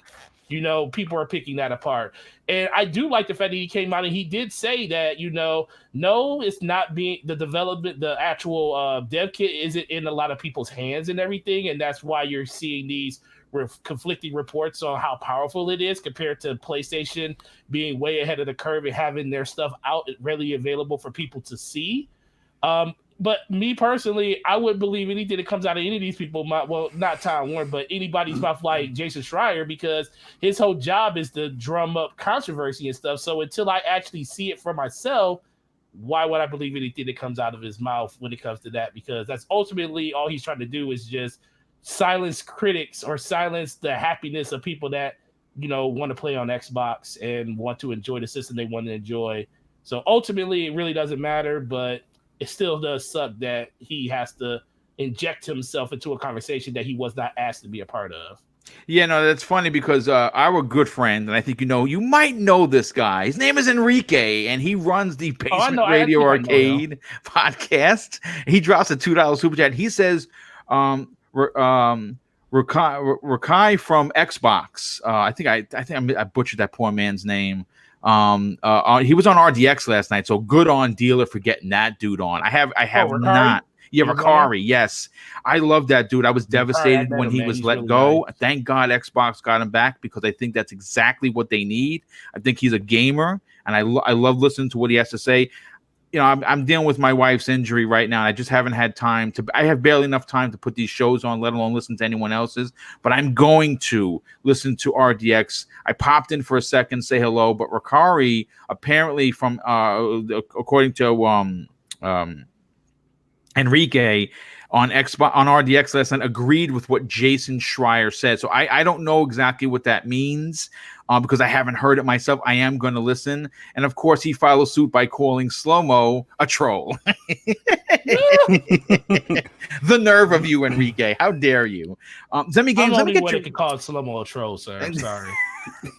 You know, people are picking that apart. And I do like the fact that he came out and he did say that, you know, no, it's not being the development, the actual dev kit isn't in a lot of people's hands and everything. And that's why you're seeing these conflicting reports on how powerful it is compared to PlayStation being way ahead of the curve and having their stuff out readily available for people to see. But me personally, I wouldn't believe anything that comes out of any of these people. Well, not Tom Warren, but anybody's mouth like Jason Schreier, because his whole job is to drum up controversy and stuff. So until I actually see it for myself, why would I believe anything that comes out of his mouth when it comes to that? Because that's ultimately all he's trying to do is just silence critics or silence the happiness of people that, you know, want to play on Xbox and want to enjoy the system they want to enjoy. So ultimately, it really doesn't matter, but it still does suck that he has to inject himself into a conversation that he was not asked to be a part of. Yeah, no, that's funny because our good friend, and I think you might know this guy. His name is Enrique, and he runs the Basement Radio Arcade podcast. He drops a $2 super chat. He says, Rakai from Xbox. I think I butchered that poor man's name. He was on RDX last night, so good on Dealer for getting that dude on. I have not. Yeah, Ricari, yes. I love that dude. I was devastated when he was let go. Nice. Thank God Xbox got him back, because I think that's exactly what they need. I think he's a gamer, and I love listening to what he has to say. You know, I'm dealing with my wife's injury right now. I just haven't had time to. I have barely enough time to put these shows on, let alone listen to anyone else's. But I'm going to listen to RDX. I popped in for a second, say hello. But Ricari, apparently, from according to Enrique on Xbox on RDX last night, agreed with what Jason Schreier said. So I don't know exactly what that means. Because I haven't heard it myself. I am going to listen. And of course, he follows suit by calling Slow-Mo a troll. The nerve of you, Enrique. How dare you? Zemi Games, let me get you. Could call Slow-Mo a troll, sir. I'm sorry.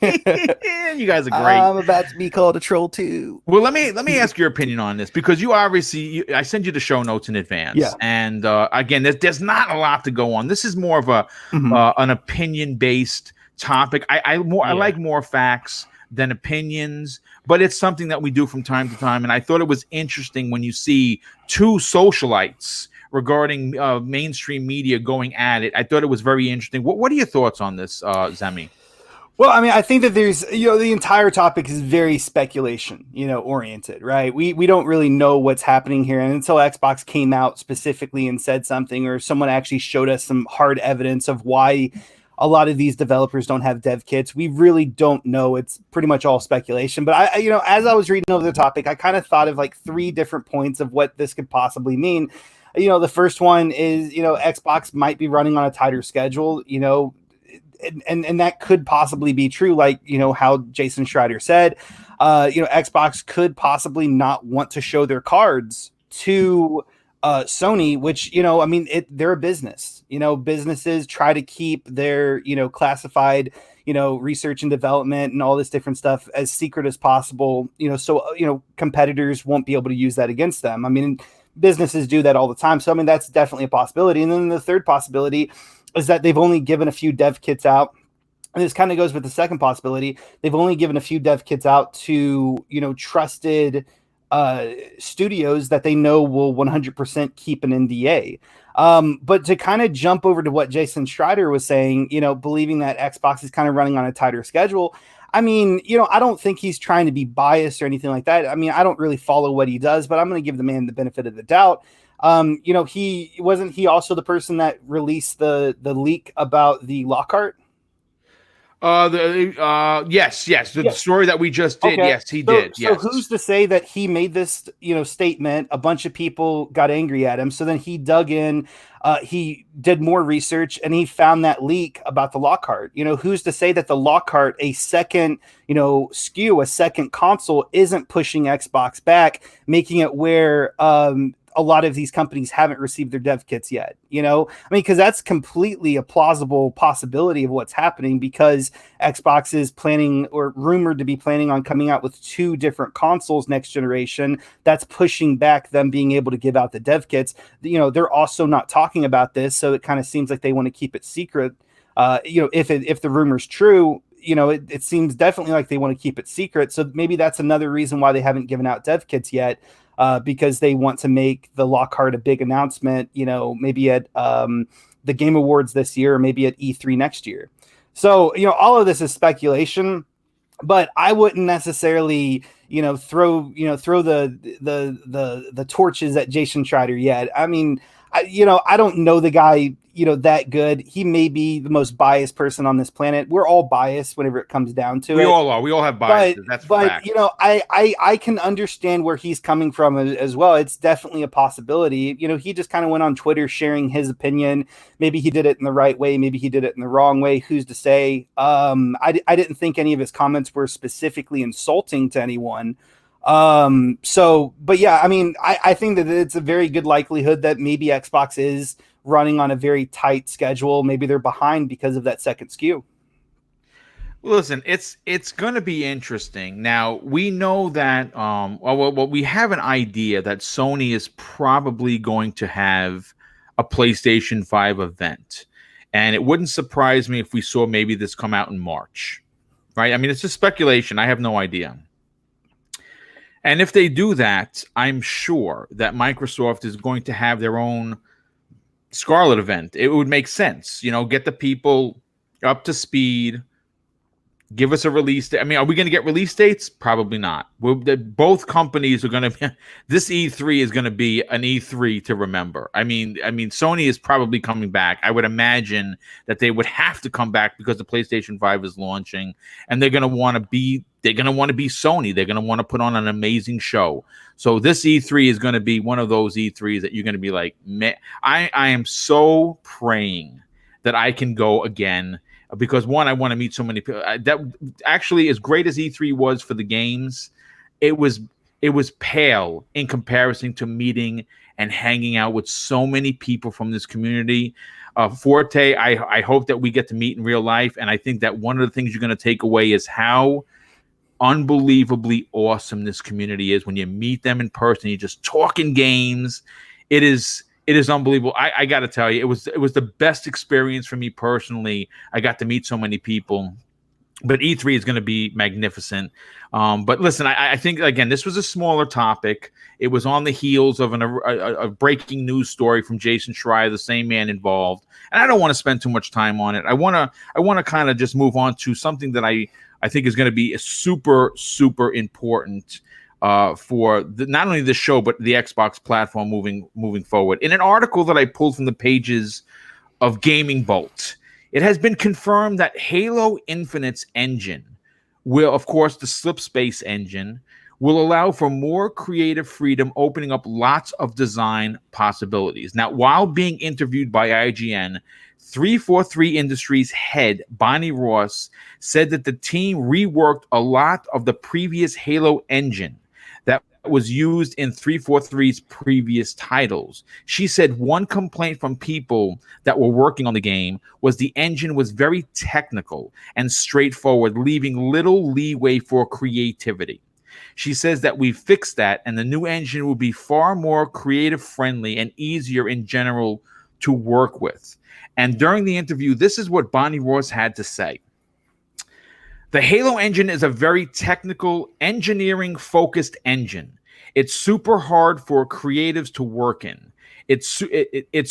You guys are great. I'm about to be called a troll too. Well, let me ask your opinion on this, because you obviously I send you the show notes in advance. Yeah. And again, there's not a lot to go on. This is more of a an opinion-based topic. I like more facts than opinions, but it's something that we do from time to time. And I thought it was interesting when you see two socialites regarding mainstream media going at it. I thought it was very interesting. What are your thoughts on this, Zemi? Well, I mean, I think that there's, the entire topic is very speculation, oriented, right? We don't really know what's happening here. And until Xbox came out specifically and said something, or someone actually showed us some hard evidence of why a lot of these developers don't have dev kits, we really don't know. It's pretty much all speculation. But as I was reading over the topic, I kind of thought of like 3 different points of what this could possibly mean. The first one is, Xbox might be running on a tighter schedule, and that could possibly be true. Like, how Jason Schreier said, Xbox could possibly not want to show their cards to Sony, which, they're a business. Businesses try to keep their, classified, research and development and all this different stuff as secret as possible, so, competitors won't be able to use that against them. I mean, businesses do that all the time. So, that's definitely a possibility. And then the third possibility is that they've only given a few dev kits out. And this kind of goes with the second possibility. They've only given a few dev kits out to, trusted studios that they know will 100% keep an NDA. But to kind of jump over to what Jason Schreier was saying, believing that Xbox is kind of running on a tighter schedule, I mean, I don't think he's trying to be biased or anything like that. I mean, I don't really follow what he does, but I'm going to give the man the benefit of the doubt. He also the person that released the leak about the Lockhart. Yes, the story that we just did. Okay. Yes, he did. So who's to say that he made this, statement? A bunch of people got angry at him. So then he dug in, he did more research, and he found that leak about the Lockhart. Who's to say that the Lockhart, a second, SKU, a second console, isn't pushing Xbox back, making it where a lot of these companies haven't received their dev kits yet, because that's completely a plausible possibility of what's happening, because Xbox is planning, or rumored to be planning, on coming out with 2 different consoles next generation. That's pushing back them being able to give out the dev kits. They're also not talking about this, so it kind of seems like they want to keep it secret. If the rumor's true, it seems definitely like they want to keep it secret. So maybe that's another reason why they haven't given out dev kits yet. Because they want to make the Lockhart a big announcement, maybe at the Game Awards this year, or maybe at E3 next year. So, all of this is speculation, but I wouldn't necessarily, throw the torches at Jason Schreier yet. I mean, I don't know the guy, that good. He may be the most biased person on this planet. We're all biased whenever it comes down to it. We all are. We all have biases. That's fact. I can understand where he's coming from as well. It's definitely a possibility. He just kind of went on Twitter sharing his opinion. Maybe he did it in the right way. Maybe he did it in the wrong way. Who's to say? I didn't think any of his comments were specifically insulting to anyone. But yeah, I mean, I think that it's a very good likelihood that maybe Xbox is running on a very tight schedule. Maybe they're behind because of that second SKU. Listen, it's going to be interesting. Now, we know that we have an idea that Sony is probably going to have a PlayStation 5 event. And it wouldn't surprise me if we saw maybe this come out in March. Right? I mean, it's just speculation. I have no idea. And if they do that, I'm sure that Microsoft is going to have their own Scarlet event. It would make sense, get the people up to speed, give us a release date. I mean, are we going to get release dates? Probably not. Both companies are going to be, this E3 is going to be an E3 to remember. I mean, Sony is probably coming back. I would imagine that they would have to come back because the PlayStation 5 is launching, and they're going to want to be Sony. They're going to want to put on an amazing show. So this E3 is going to be one of those E3s that you're going to be like, man, I am so praying that I can go again, because one, I want to meet so many people. That actually, as great as E3 was for the games, it was pale in comparison to meeting and hanging out with so many people from this community. Forte, I hope that we get to meet in real life, and I think that one of the things you're going to take away is how unbelievably awesome this community is when you meet them in person. You're just talking games. It is unbelievable. I got to tell you, it was the best experience for me personally. I got to meet so many people. But E3 is going to be magnificent. But listen, I think, again, this was a smaller topic. It was on the heels of a breaking news story from Jason Schreier, the same man involved. And I don't want to spend too much time on it. I want to kind of just move on to something that I think is going to be super, super important for not only the show, but the Xbox platform moving forward. In an article that I pulled from the pages of Gaming Bolt, it has been confirmed that Halo Infinite's engine will, of course, the Slipspace engine, will allow for more creative freedom, opening up lots of design possibilities. Now, while being interviewed by IGN, 343 Industries head Bonnie Ross said that the team reworked a lot of the previous Halo engine that was used in 343's previous titles. She said one complaint from people that were working on the game was the engine was very technical and straightforward, leaving little leeway for creativity. She says that we fixed that, and the new engine will be far more creative friendly and easier in general to work with. And during the interview, this is what Bonnie Ross had to say. The Halo engine is a very technical, engineering-focused engine. It's super hard for creatives to work in. It's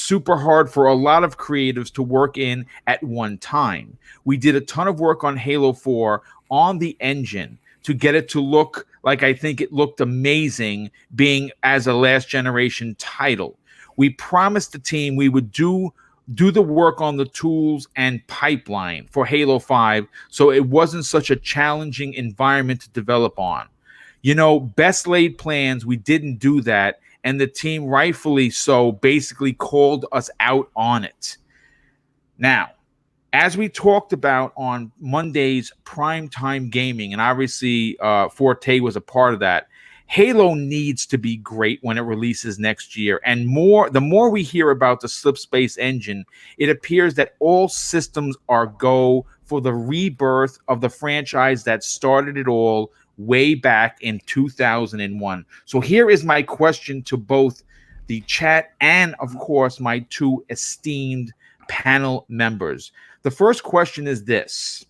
super hard for a lot of creatives to work in at one time. We did a ton of work on Halo 4 on the engine to get it to look like I think it looked amazing being as a last generation title. We promised the team we would do the work on the tools and pipeline for Halo 5 so it wasn't such a challenging environment to develop on. You know, best laid plans, we didn't do that, and the team rightfully so basically called us out on it. Now, as we talked about on Monday's primetime gaming, and obviously Forte was a part of that, Halo needs to be great when it releases next year. And the more we hear about the Slipspace engine, it appears that all systems are go for the rebirth of the franchise that started it all way back in 2001. So here is my question to both the chat and, of course, my two esteemed panel members. The first question is this.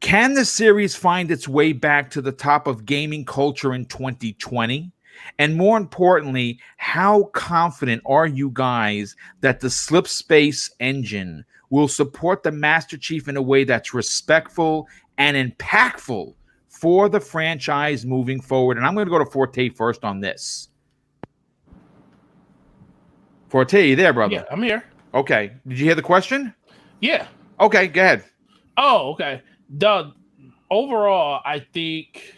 Can the series find its way back to the top of gaming culture in 2020? And more importantly, how confident are you guys that the Slipspace engine will support the Master Chief in a way that's respectful and impactful for the franchise moving forward? And I'm going to go to Forte first on this. Forte, you there, brother? Yeah, I'm here. Okay. Did you hear the question? Yeah. Okay, go ahead. Oh, okay. Overall, I think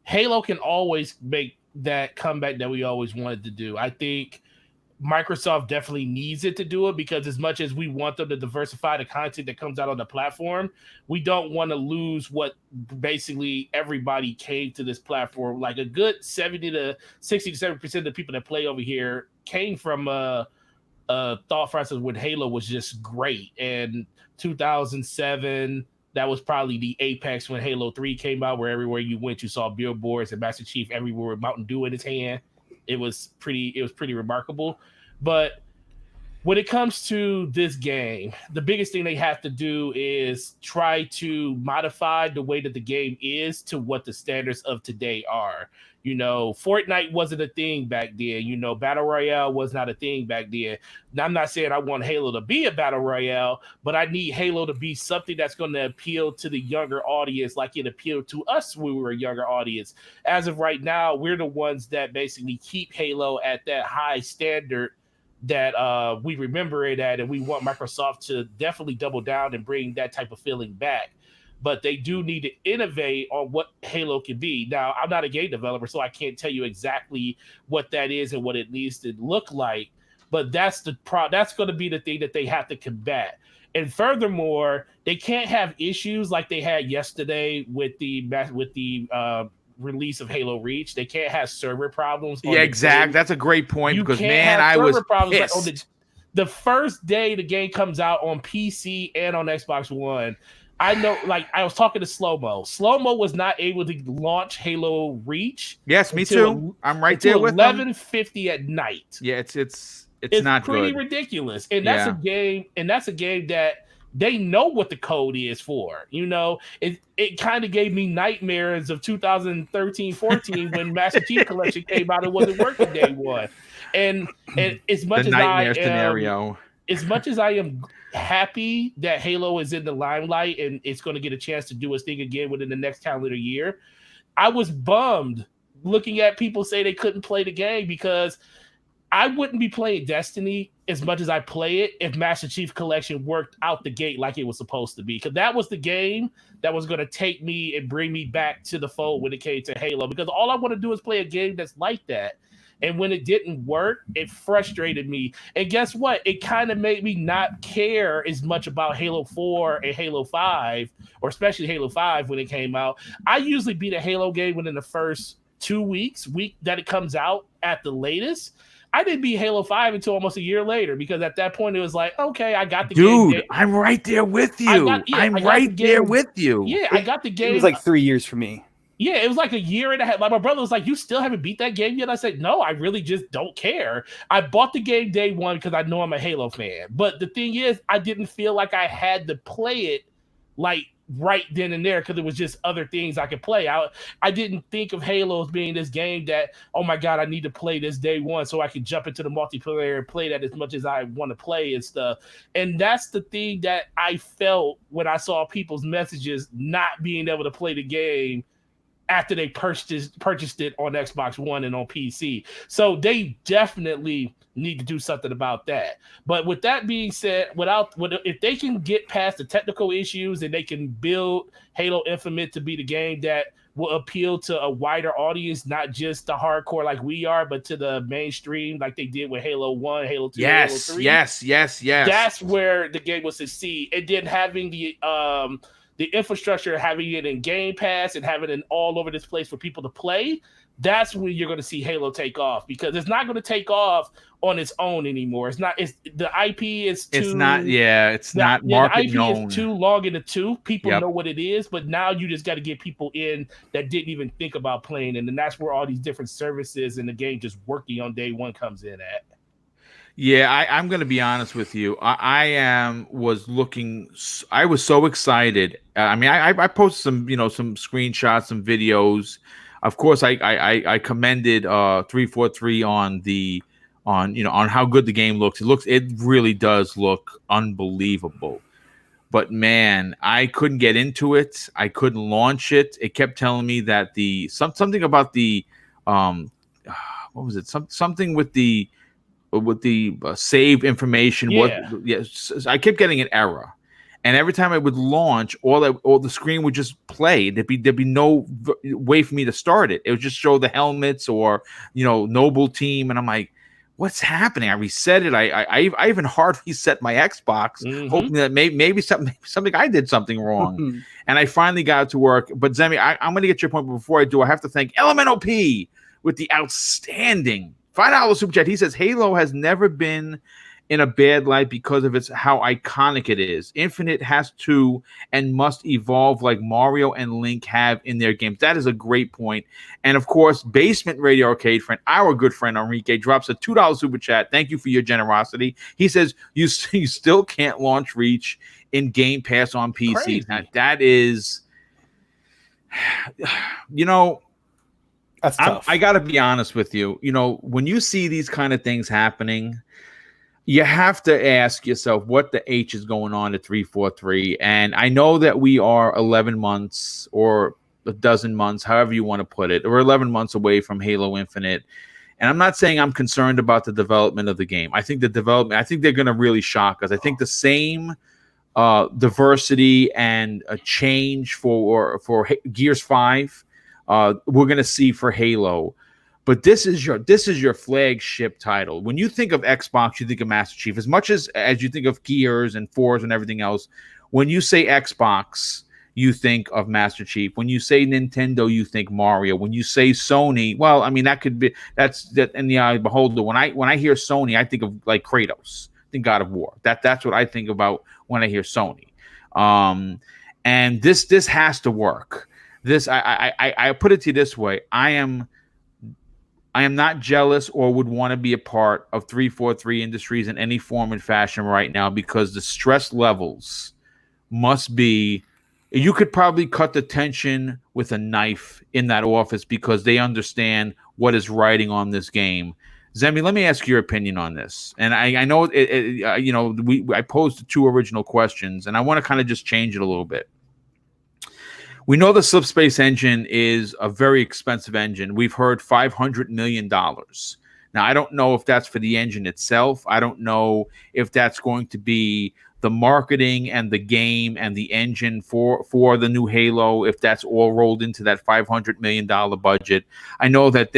Halo can always make that comeback that we always wanted to do. I think Microsoft definitely needs it to do it, because as much as we want them to diversify the content that comes out on the platform, we don't want to lose what basically everybody came to this platform. Like a good 60 to 70% of the people that play over here came from thought process when Halo was just great. And 2007, that was probably the apex when Halo 3 came out, where everywhere you went, you saw billboards and Master Chief everywhere with Mountain Dew in his hand. It was pretty remarkable. But when it comes to this game, the biggest thing they have to do is try to modify the way that the game is to what the standards of today are. You know, Fortnite wasn't a thing back then. You know, Battle Royale was not a thing back then. Now, I'm not saying I want Halo to be a Battle Royale, but I need Halo to be something that's going to appeal to the younger audience like it appealed to us when we were a younger audience. As of right now, we're the ones that basically keep Halo at that high standard that we remember it at, and we want Microsoft to definitely double down and bring that type of feeling back. But they do need to innovate on what Halo can be. Now, I'm not a game developer, so I can't tell you exactly what that is and what it needs to look like. But that's that's going to be the thing that they have to combat. And furthermore, they can't have issues like they had yesterday with the release of Halo Reach. They can't have server problems. Yeah, exactly. That's a great point, because man, I was pissed. Like the first day the game comes out on PC and on Xbox One. I know, like, I was talking to Slow-Mo. Slow-Mo was not able to launch Halo Reach. Yes, me too. I'm right there with 11:50 at night. Yeah, it's not pretty good. ridiculous. And that's a game, that they know what the code is for. You know, it kind of gave me nightmares of 2013-14 when Master Chief Collection came out and wasn't working day one. And as much as as much as I am happy that Halo is in the limelight and it's going to get a chance to do its thing again within the next calendar year, I was bummed looking at people say they couldn't play the game, because I wouldn't be playing Destiny as much as I play it if Master Chief Collection worked out the gate like it was supposed to be, because that was the game that was going to take me and bring me back to the fold when it came to Halo, because all I want to do is play a game that's like that. And when it didn't work, it frustrated me. And guess what? It kind of made me not care as much about Halo 4 and Halo 5, or especially Halo 5 when it came out. I usually beat a Halo game within the first 2 weeks, that it comes out at the latest. I didn't beat Halo 5 until almost a year later, because at that point it was like, okay, I got the game. Dude, I'm right there with you. I'm right there with you. Yeah, I got the game. It was like 3 years for me. Yeah, it was like a year and a half. Like, my brother was like, you still haven't beat that game yet? I said, no, I really just don't care. I bought the game day one because I know I'm a Halo fan. But the thing is, I didn't feel like I had to play it like right then and there because it was just other things I could play. I didn't think of Halo as being this game that, oh my God, I need to play this day one so I can jump into the multiplayer and play that as much as I want to play and stuff. And that's the thing that I felt when I saw people's messages not being able to play the game after they purchased it on Xbox One and on PC. So they definitely need to do something about that. But with that being said, if they can get past the technical issues and they can build Halo Infinite to be the game that will appeal to a wider audience, not just the hardcore like we are, but to the mainstream like they did with Halo 1, Halo 2, Halo 3. Yes. That's where the game will succeed. And then having the infrastructure, having it in Game Pass and having it all over this place for people to play, that's when you're going to see Halo take off, because it's not going to take off on its own anymore. The IP is too... It's not market known. The IP is too long in the tooth. People know what it is, but now you just got to get people in that didn't even think about playing. And then that's where all these different services and the game just working on day one comes in at. Yeah, I'm going to be honest with you. I was so excited. I posted some screenshots, some videos. Of course, I commended 343 on how good the game looks. It really does look unbelievable. But man, I couldn't get into it. I couldn't launch it. It kept telling me that something about the what was it? Something with the save information. I kept getting an error, and every time I would launch, all the screen would just play. There'd be no way for me to start it. It would just show the helmets or Noble Team, and I'm like, what's happening? I reset it. I even hard reset my Xbox, hoping that maybe something I did something wrong, and I finally got it to work. But Zemi, I'm going to get your point, but before I do, I have to thank Elemental P with the outstanding $5 super chat. He says Halo has never been in a bad light because of how iconic it is. Infinite has to and must evolve like Mario and Link have in their games. That is a great point. And of course, Basement Radio Arcade friend, our good friend Enrique, drops a $2 super chat. Thank you for your generosity. He says you still can't launch Reach in Game Pass on PC. Now, that is, that's tough. I got to be honest with you. When you see these kind of things happening, you have to ask yourself what the H is going on at 343. And I know that we are 11 months or a dozen months, however you want to put it. We're 11 months away from Halo Infinite. And I'm not saying I'm concerned about the development of the game. I think they're going to really shock us. I think the same diversity and a change for Gears 5 we're going to see for Halo. But this is your flagship title. When you think of Xbox, you think of Master Chief. As much as you think of Gears and Forza and everything else, when you say Xbox, you think of Master Chief. When you say Nintendo, you think Mario. When you say Sony, well, I mean that's in the eye of the beholder. When I hear Sony, I think of like Kratos, I think God of War. That's what I think about when I hear Sony. And this has to work. I put it to you this way: I am not jealous or would want to be a part of 343 Industries in any form and fashion right now, because the stress levels must be. You could probably cut the tension with a knife in that office because they understand what is riding on this game. Zemi, let me ask your opinion on this. And I know I posed the two original questions, and I want to kind of just change it a little bit. We know the Slipspace engine is a very expensive engine. We've heard $500 million. Now, I don't know if that's for the engine itself. I don't know if that's going to be the marketing and the game and the engine for the new Halo, if that's all rolled into that $500 million budget. I know that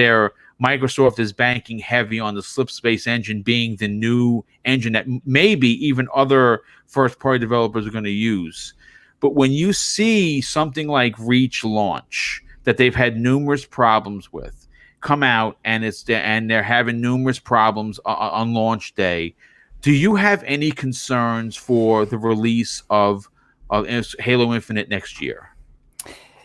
Microsoft is banking heavy on the Slipspace engine being the new engine that maybe even other first-party developers are going to use. But when you see something like Reach launch that they've had numerous problems with come out, and they're having numerous problems on launch day, do you have any concerns for the release of Halo Infinite next year?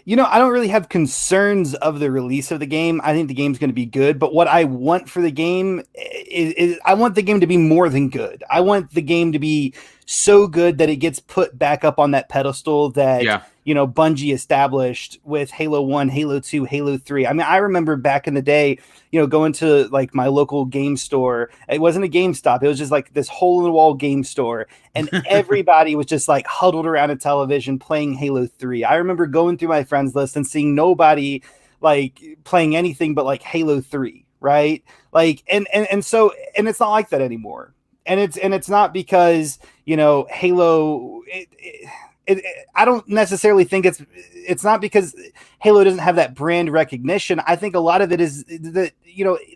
I don't really have concerns of the release of the game. I think the game's going to be good, but what I want for the game is I want the game to be more than good. I want the game to be so good that it gets put back up on that pedestal that, Bungie established with Halo 1, Halo 2, Halo 3. I mean, I remember back in the day, going to like my local game store. It wasn't a GameStop. It was just like this hole in the wall game store. And everybody was just like huddled around a television playing Halo 3. I remember going through my friends list and seeing nobody like playing anything but like Halo 3. Right. Like, and so it's not like that anymore. And it's not because, Halo, I don't necessarily think it's not because Halo doesn't have that brand recognition. I think a lot of it is that,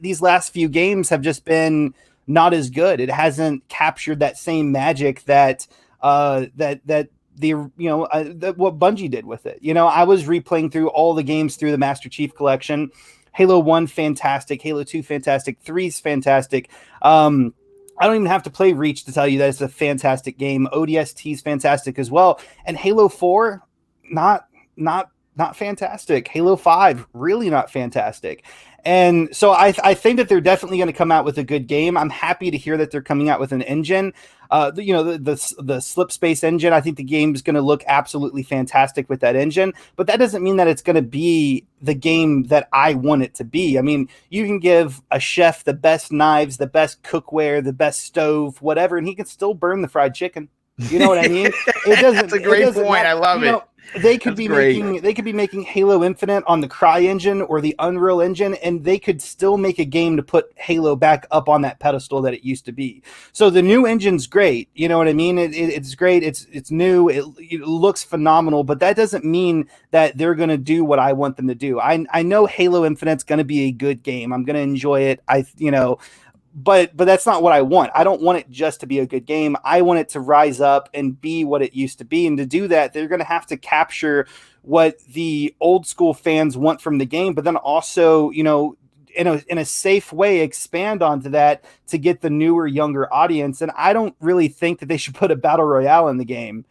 these last few games have just been not as good. It hasn't captured that same magic that what Bungie did with it. I was replaying through all the games through the Master Chief Collection. Halo 1, fantastic. Halo 2, fantastic. 3's fantastic. I don't even have to play Reach to tell you that it's a fantastic game. ODST is fantastic as well. And Halo 4, not fantastic. Halo 5, really not fantastic. And so I think that they're definitely going to come out with a good game. I'm happy to hear that they're coming out with an engine. The Slipspace engine. I think the game is going to look absolutely fantastic with that engine. But that doesn't mean that it's going to be the game that I want it to be. I mean, you can give a chef the best knives, the best cookware, the best stove, whatever, and he can still burn the fried chicken. You know what I mean? That's a great point. I love it. They could be making Halo Infinite on the Cry engine or the Unreal Engine, and they could still make a game to put Halo back up on that pedestal that it used to be. So the new engine's great. You know what I mean? It's great. It's new. It looks phenomenal, but that doesn't mean that they're going to do what I want them to do. I know Halo Infinite's going to be a good game. I'm going to enjoy it. But that's not what I want. I don't want it just to be a good game. I want it to rise up and be what it used to be. And to do that, they're going to have to capture what the old school fans want from the game, but then also, in a safe way, expand onto that to get the newer, younger audience. And I don't really think that they should put a battle royale in the game.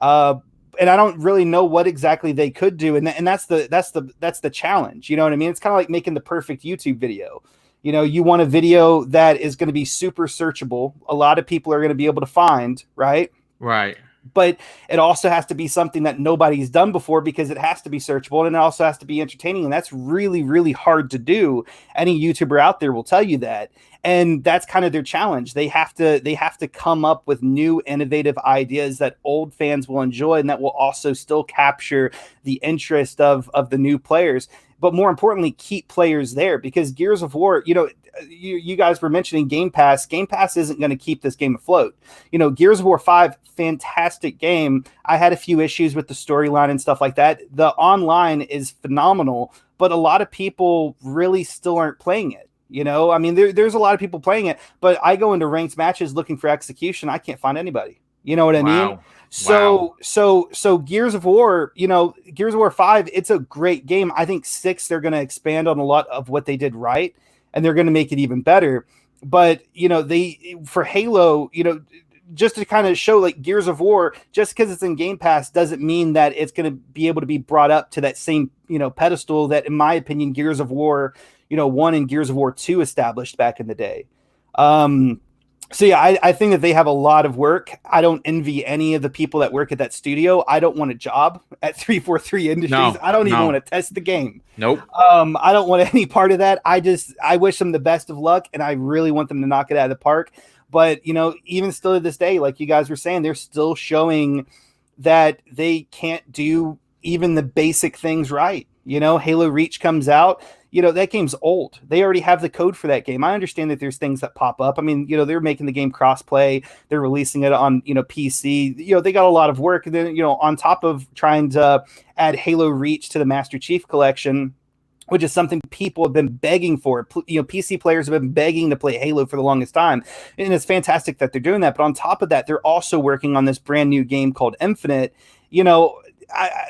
And I don't really know what exactly they could do. And that's the challenge. You know what I mean? It's kind of like making the perfect YouTube video. You want a video that is going to be super searchable. A lot of people are going to be able to find, right? Right. But it also has to be something that nobody's done before because it has to be searchable and it also has to be entertaining. And that's really, really hard to do. Any YouTuber out there will tell you that. And that's kind of their challenge. They have to come up with new, innovative ideas that old fans will enjoy and that will also still capture the interest of the new players. But more importantly, keep players there, because Gears of War, you guys were mentioning Game Pass. Game Pass isn't going to keep this game afloat. Gears of War 5, fantastic game. I had a few issues with the storyline and stuff like that. The online is phenomenal, but a lot of people really still aren't playing it. I mean, there's a lot of people playing it, but I go into ranked matches looking for execution. I can't find anybody. You know what I mean? So Gears of War, Gears of War 5, it's a great game. I think 6, they're going to expand on a lot of what they did right, and they're going to make it even better. But, for Halo, just to kind of show like Gears of War, just because it's in Game Pass doesn't mean that it's going to be able to be brought up to that same, pedestal that, in my opinion, Gears of War, 1 and Gears of War 2 established back in the day. So yeah, I think that they have a lot of work. I don't envy any of the people that work at that studio. I don't want a job at 343 Industries. No, I don't even want to test the game. Nope. I don't want any part of that. I wish them the best of luck, and I really want them to knock it out of the park. But even still to this day, like you guys were saying, they're still showing that they can't do even the basic things right. Halo Reach comes out. That game's old. They already have the code for that game. I understand that there's things that pop up. I mean, they're making the game crossplay. They're releasing it on, PC. They got a lot of work. And then, on top of trying to add Halo Reach to the Master Chief Collection, which is something people have been begging for. PC players have been begging to play Halo for the longest time. And it's fantastic that they're doing that. But on top of that, they're also working on this brand new game called Infinite.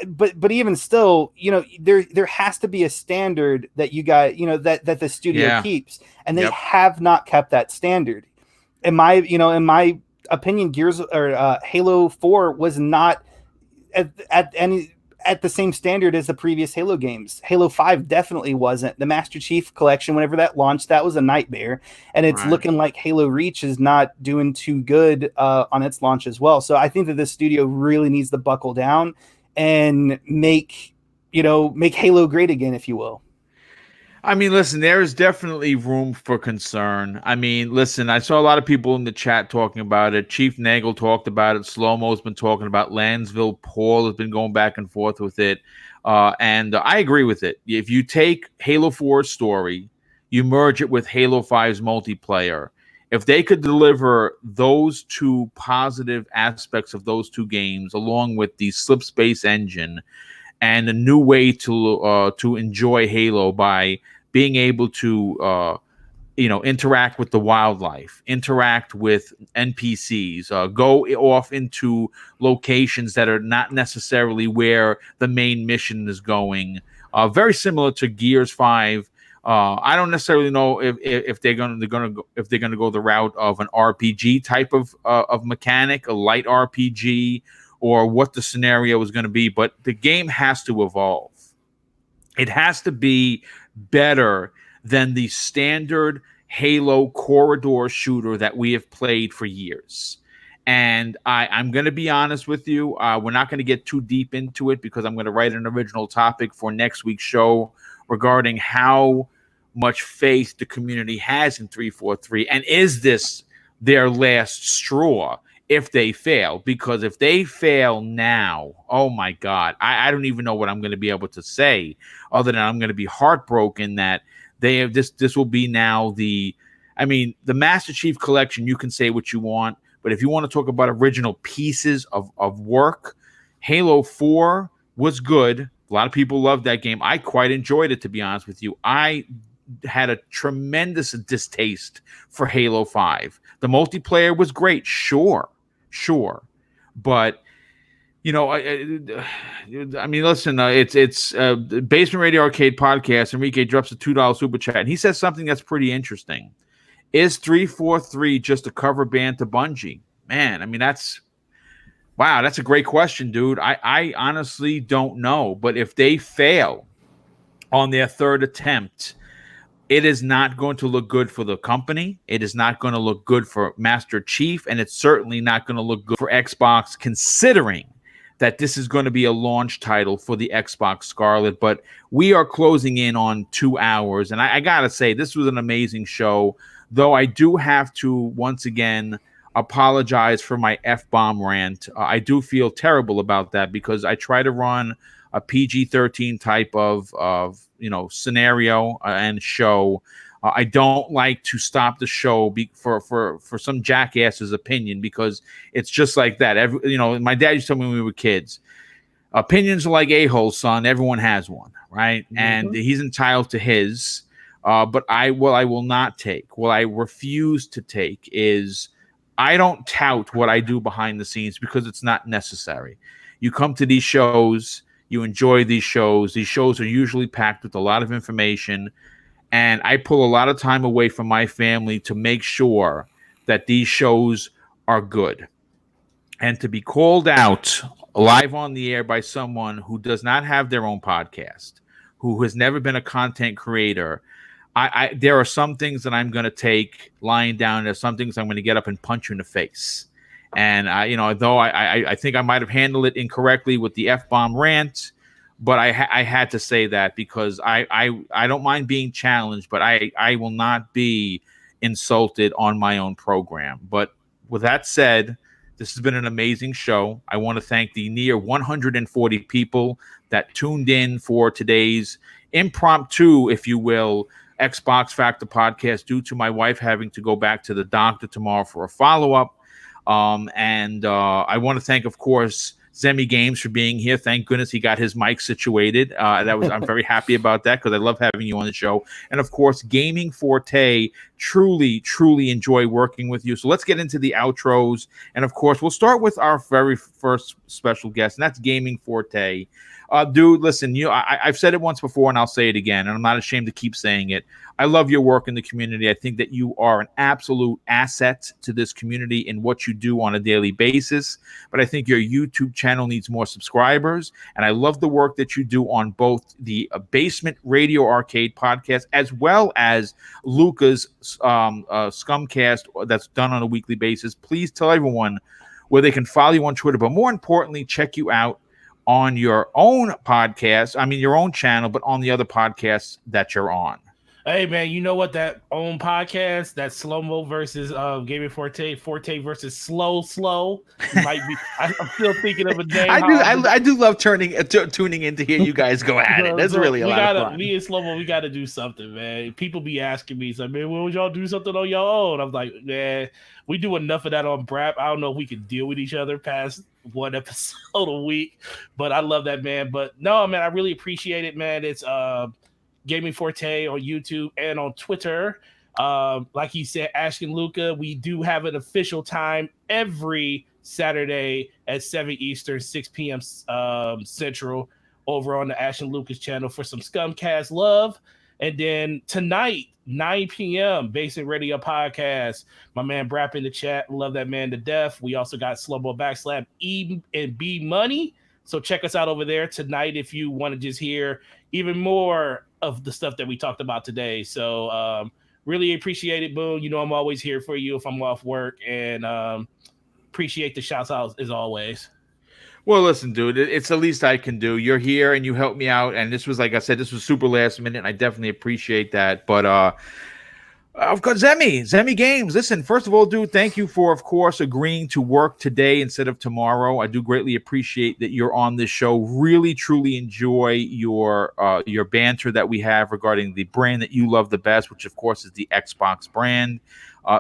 But even still, there has to be a standard that you got, that the studio keeps, and they have not kept that standard. In my opinion, Halo 4 was not at the same standard as the previous Halo games. Halo 5 definitely wasn't. The Master Chief Collection, whenever that launched, that was a nightmare, and it's looking like Halo Reach is not doing too good on its launch as well. So I think that this studio really needs to buckle down and make Halo great again, if you will. I mean, listen, there is definitely room for concern. I mean, listen, I saw a lot of people in the chat talking about it. Chief Nagel talked about it. Slow-Mo's been talking about Lansville. Paul has been going back and forth with it. And I agree with it. If you take Halo 4's story, you merge it with Halo 5's multiplayer, if they could deliver those two positive aspects of those two games, along with the Slipspace engine and a new way to enjoy Halo by being able to interact with the wildlife, interact with NPCs, go off into locations that are not necessarily where the main mission is going. Very similar to Gears 5. I don't necessarily know if they're gonna go the route of an RPG type of mechanic, a light RPG, or what the scenario is going to be. But the game has to evolve. It has to be better than the standard Halo corridor shooter that we have played for years. And I'm going to be honest with you. We're not going to get too deep into it because I'm going to write an original topic for next week's show regarding how much faith the community has in 343. And is this their last straw if they fail? Because if they fail now, oh my God, I don't even know what I'm going to be able to say other than I'm going to be heartbroken that they have this will be now the Master Chief Collection. You can say what you want, but if you want to talk about original pieces of work, Halo 4 was good. A lot of people loved that game. I quite enjoyed it, to be honest with you. I had a tremendous distaste for Halo 5. The multiplayer was great, sure. But listen, it's Basement Radio Arcade Podcast. Enrique drops a $2 super chat, and he says something that's pretty interesting. Is 343 just a cover band to Bungie? Man, that's a great question, dude. I honestly don't know, but if they fail on their third attempt, it is not going to look good for the company. It is not going to look good for Master Chief, and it's certainly not going to look good for Xbox, considering that this is going to be a launch title for the Xbox Scarlet. But we are closing in on 2 hours, and I got to say, this was an amazing show, though I do have to, once again, apologize for my F-bomb rant. I do feel terrible about that because I try to run a PG-13 type of scenario and show. I don't like to stop the show for some jackass's opinion, because it's just like that. My dad used to tell me when we were kids, opinions are like a-holes, son. Everyone has one, right? Mm-hmm. And he's entitled to his. But I will not take. What I refuse to take is I don't tout what I do behind the scenes because it's not necessary. You come to these shows. You enjoy these shows. These shows are usually packed with a lot of information, and I pull a lot of time away from my family to make sure that these shows are good. And to be called out live on the air by someone who does not have their own podcast, who has never been a content creator, there are some things that I'm going to take lying down. There's some things I'm going to get up and punch you in the face. And though I think I might have handled it incorrectly with the F-bomb rant, but I had to say that because I don't mind being challenged, but I will not be insulted on my own program. But with that said, this has been an amazing show. I want to thank the near 140 people that tuned in for today's impromptu, if you will, Xbox Factor podcast due to my wife having to go back to the doctor tomorrow for a follow-up. And I want to thank, of course, Zemi Games for being here. Thank goodness he got his mic situated. I'm very happy about that because I love having you on the show. And of course, Gaming Forte, truly enjoy working with you. So let's get into the outros. And of course, we'll start with our very first special guest, and that's Gaming Forte. Dude, listen, I've said it once before and I'll say it again, and I'm not ashamed to keep saying it. I love your work in the community. I think that you are an absolute asset to this community in what you do on a daily basis. But I think your YouTube channel needs more subscribers. And I love the work that you do on both the Basement Radio Arcade podcast as well as Luca's Scumcast that's done on a weekly basis. Please tell everyone where they can follow you on Twitter, but more importantly, check you out on your own podcast. I mean, your own channel, but on the other podcasts that you're on. Hey man, you know what? That own podcast, that slow mo versus Gaming Forte versus slow. Might be. I'm still thinking of a name. I do love tuning in to hear you guys go at it. That's really a lot of fun. Me and Slow Mo, we gotta do something, man. People be asking me, like, man, will y'all do something on your own? I'm like, man, we do enough of that on Brap. I don't know if we can deal with each other past one episode a week, but I love that, man. But no, man, I really appreciate it, man. It's Gaming Forte on YouTube and on Twitter. Like he said, Ash and Luca, we do have an official time every Saturday at 7 Eastern, 6 p.m. Central over on the Ash and Lucas channel for some Scumcast love. And then tonight, 9 p.m., Basic Radio Podcast. My man Brap in the chat. Love that man to death. We also got Slowmo Backslap E and B Money. So check us out over there tonight if you want to just hear even more of the stuff that we talked about today. So really appreciate it, Boone. You know I'm always here for you if I'm off work, and appreciate the shouts out as always. Well, listen, dude, it's the least I can do. You're here and you helped me out, and this was, like I said, this was super last minute, and I definitely appreciate that. But of course, Zemi Games. Listen, first of all, dude, thank you for, of course, agreeing to work today instead of tomorrow. I do greatly appreciate that you're on this show. Really, truly enjoy your banter that we have regarding the brand that you love the best, which, of course, is the Xbox brand.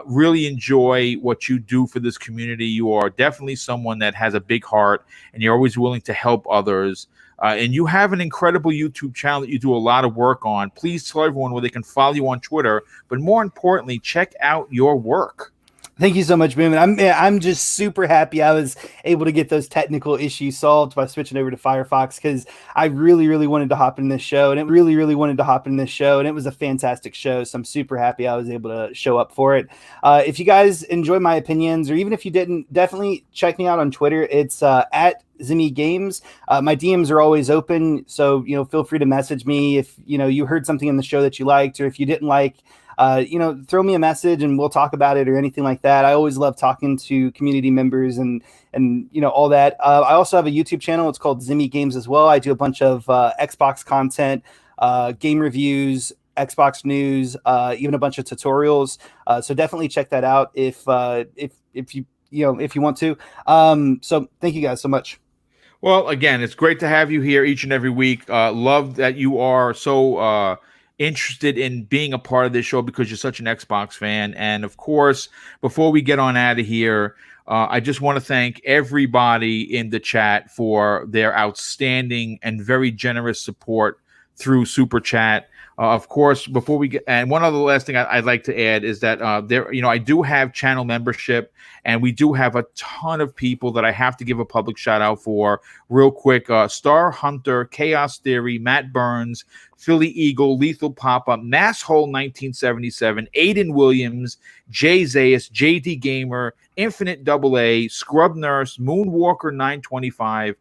Really enjoy what you do for this community. You are definitely someone that has a big heart, and you're always willing to help others. And you have an incredible YouTube channel that you do a lot of work on. Please tell everyone where they can follow you on Twitter, but more importantly, check out your work. Thank you so much, Boom. I'm just super happy I was able to get those technical issues solved by switching over to Firefox, because I really wanted to hop in this show, and it was a fantastic show. So I'm super happy I was able to show up for it. If you guys enjoy my opinions, or even if you didn't, definitely check me out on Twitter. It's at Zimmy Games. My DMs are always open, so feel free to message me if you heard something in the show that you liked, or if you didn't like. Throw me a message and we'll talk about it or anything like that. I always love talking to community members and all that. I also have a YouTube channel. It's called Zimmy Games as well. I do a bunch of Xbox content, game reviews, Xbox news, even a bunch of tutorials. So definitely check that out if you want to. So thank you guys so much. Well, again, it's great to have you here each and every week. Love that you are so interested in being a part of this show because you're such an Xbox fan. And of course, before we get on out of here, I just want to thank everybody in the chat for their outstanding and very generous support through Super Chat. Of course, before we get, and one other last thing I'd like to add is that I do have channel membership, and we do have a ton of people that I have to give a public shout out for real quick. Star Hunter, Chaos Theory, Matt Burns, Philly Eagle, Lethal Pop-Up, Masshole 1977, Aiden Williams, Jay Zayas, JD Gamer, Infinite AA, Scrub Nurse, Moonwalker 925,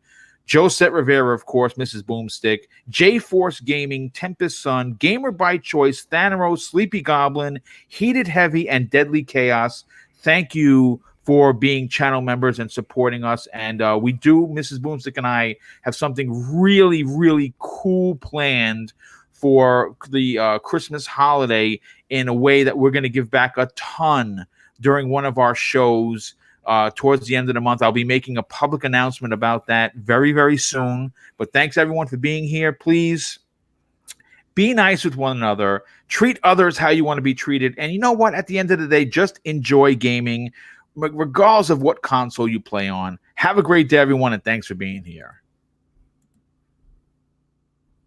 Josette Rivera, of course, Mrs. Boomstick, J-Force Gaming, Tempest Sun, Gamer by Choice, Thaneros, Sleepy Goblin, Heated Heavy, and Deadly Chaos. Thank you for being channel members and supporting us. And we do, Mrs. Boomstick and I, have something really, really cool planned for the Christmas holiday in a way that we're going to give back a ton during one of our shows. Towards the end of the month. I'll be making a public announcement about that very, very soon. But thanks, everyone, for being here. Please be nice with one another. Treat others how you want to be treated. And you know what? At the end of the day, just enjoy gaming, regardless of what console you play on. Have a great day, everyone, and thanks for being here.